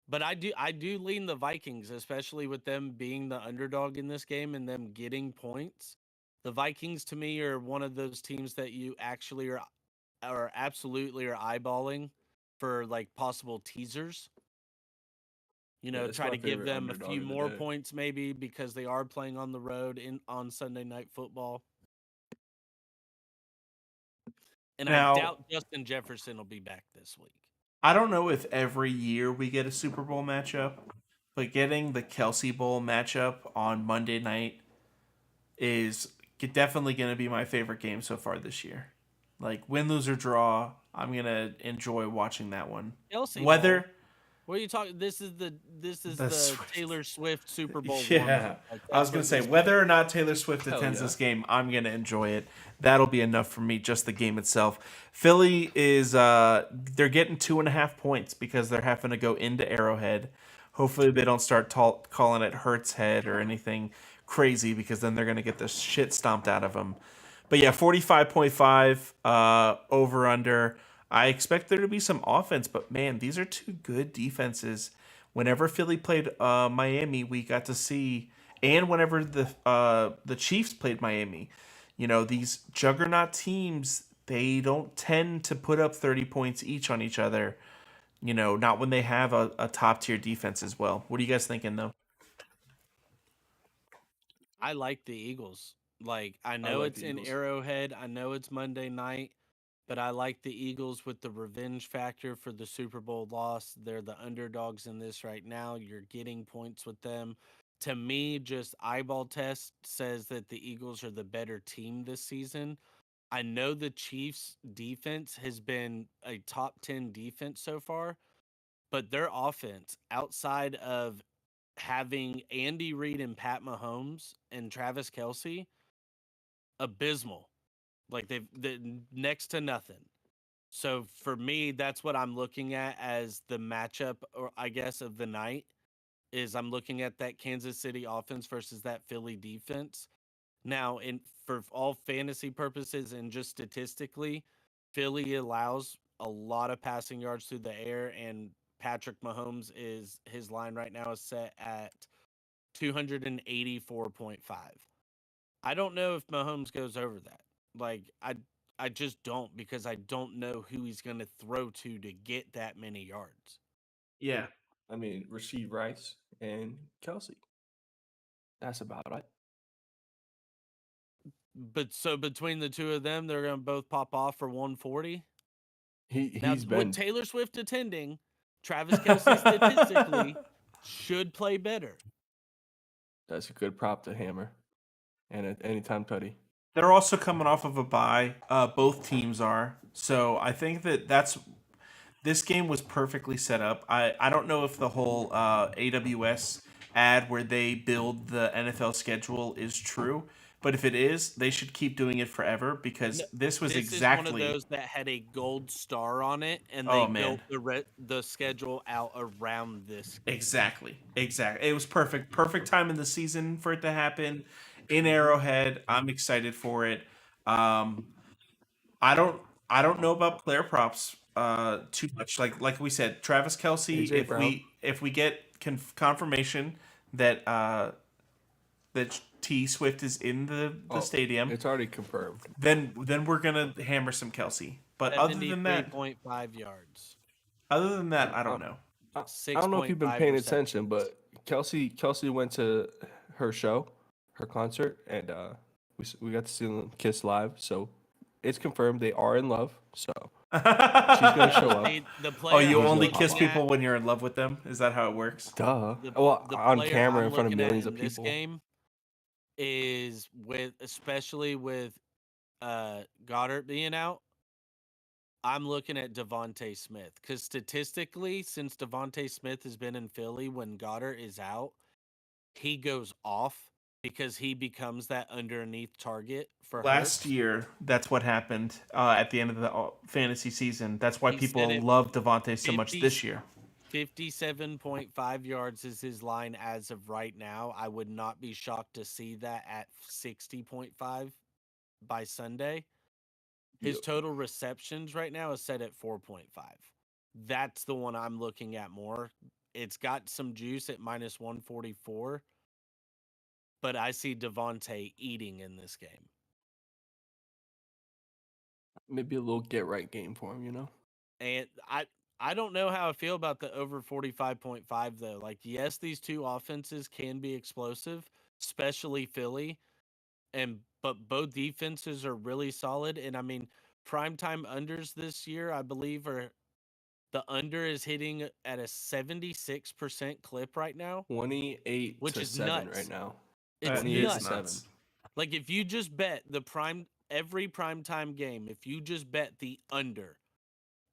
S2: But I do lean the Vikings, especially with them being the underdog in this game and them getting points. The Vikings to me are one of those teams that you actually are absolutely are eyeballing for like possible teasers. Try to give them a few more points maybe because they are playing on the road on Sunday Night Football. And
S1: Now,
S2: I doubt Justin Jefferson will be back this week.
S1: I don't know if every year we get a Super Bowl matchup, but getting the Kelsey Bowl matchup on Monday night is definitely going to be my favorite game so far this year. Like win, lose, or draw, I'm going to enjoy watching that one.
S2: Kelsey
S1: Whether
S2: Bowl? What are you talking? This is the Taylor Swift Super Bowl.
S1: Yeah, I was gonna say whether or not Taylor Swift attends this game, I'm gonna enjoy it. That'll be enough for me. Just the game itself. Philly is they're getting 2.5 points because they're having to go into Arrowhead. Hopefully they don't start calling it Hurts Head or anything crazy because then they're gonna get the shit stomped out of them. But yeah, 45.5 over under. I expect there to be some offense, but man, these are two good defenses. Whenever Philly played Miami, we got to see, and whenever the Chiefs played Miami, these juggernaut teams, they don't tend to put up 30 points each on each other. Not when they have a top tier defense as well. What are you guys thinking though?
S2: I like the Eagles. Like I know it's in Arrowhead. I know it's Monday night. But I like the Eagles with the revenge factor for the Super Bowl loss. They're the underdogs in this right now. You're getting points with them. To me, just eyeball test says that the Eagles are the better team this season. I know the Chiefs' defense has been a top 10 defense so far, but their offense, outside of having Andy Reid and Pat Mahomes and Travis Kelce, abysmal. Like they're next to nothing. So for me, that's what I'm looking at as the matchup, or I guess of the night, is I'm looking at that Kansas City offense versus that Philly defense. Now, for all fantasy purposes and just statistically, Philly allows a lot of passing yards through the air, and Patrick Mahomes his line right now is set at 284.5. I don't know if Mahomes goes over that. Like I just don't because I don't know who he's going to throw to get that many yards.
S1: Yeah.
S3: I mean, Rasheed Rice and Kelsey. That's about it.
S2: But so between the two of them, they're going to both pop off for 140.
S3: He's
S2: with
S3: been.
S2: Taylor Swift attending, Travis Kelce statistically should play better.
S3: That's a good prop to hammer, and at anytime tutty.
S1: They're also coming off of a bye. Both teams are. So I think this game was perfectly set up. I don't know if the whole AWS ad where they build the NFL schedule is true, but if it is, they should keep doing it forever because this was exactly
S2: is one of those that had a gold star on it, and
S1: Oh,
S2: they
S1: man.
S2: built the schedule out around this.
S1: Exactly. It was perfect. Perfect time in the season for it to happen in Arrowhead. I'm excited for it. I don't know about player props too much. Like we said, Travis Kelce.
S3: AJ Brown.
S1: If we get confirmation that that T Swift is in the stadium,
S3: It's already confirmed.
S1: then we're gonna hammer some Kelce. But other than that,
S2: 73.5 yards.
S1: I don't know.
S3: I don't know if you've been paying
S2: 6.5%.
S3: attention, but Kelsey went to her show, her concert, and we got to see them kiss live. So it's confirmed they are in love. So she's gonna show up.
S2: The
S1: Oh,
S2: player
S1: you
S2: I'm
S1: only
S2: looking
S1: kiss
S2: at-
S1: people when you're in love with them? Is that how it works?
S3: Duh.
S2: the-
S3: Well,
S2: the
S3: on
S2: player
S3: camera
S2: I'm
S3: in front of
S2: looking at
S3: millions
S2: in
S3: of
S2: this
S3: people.
S2: game is especially with Goddard being out. I'm looking at Devontae Smith because statistically, since Devontae Smith has been in Philly, when Goddard is out, he goes off because he becomes that underneath target for
S1: Last
S2: Hurts.
S1: year, that's what happened at the end of the fantasy season. That's why
S2: He
S1: people
S2: said it
S1: love Devontae so much
S2: 50
S1: this year.
S2: 57.5 yards is his line as of right now. I would not be shocked to see that at 60.5 by Sunday. His
S3: Yep.
S2: total receptions right now is set at 4.5. That's the one I'm looking at more. It's got some juice at minus 144, but I see Devontae eating in this game.
S3: Maybe a little get right game for him, you know.
S2: And I don't know how I feel about the over 45.5 though. Like, yes, these two offenses can be explosive, especially Philly, but both defenses are really solid. And I mean, primetime unders this year, I believe, are the under is hitting at a 76% clip right now,
S3: 28
S2: which
S3: to
S2: is
S3: 7
S2: nuts.
S3: right now.
S2: It's
S3: 28 to
S2: nuts.
S3: 7.
S2: Like, if you just bet every primetime game, if you just bet the under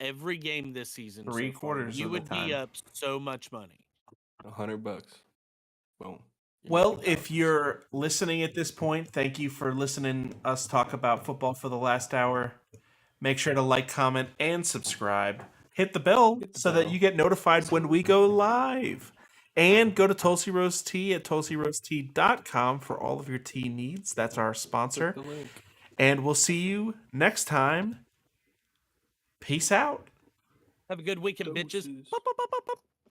S2: every game this season,
S1: Three
S2: so far,
S1: quarters
S2: you
S1: of the
S2: would be
S1: time.
S2: up so much money.
S3: $100. Boom.
S1: Well, if you're listening at this point, thank you for listening us talk about football for the last hour. Make sure to like, comment, and subscribe. Hit the bell so that you get notified when we go live. And go to Tulsi Rose Tea at tulsirosetea.com for all of your tea needs. That's our sponsor.
S3: Click the link.
S1: And we'll see you next time. Peace out.
S2: Have a good weekend, bitches.
S3: Doses.
S2: Bop, bop, bop, bop.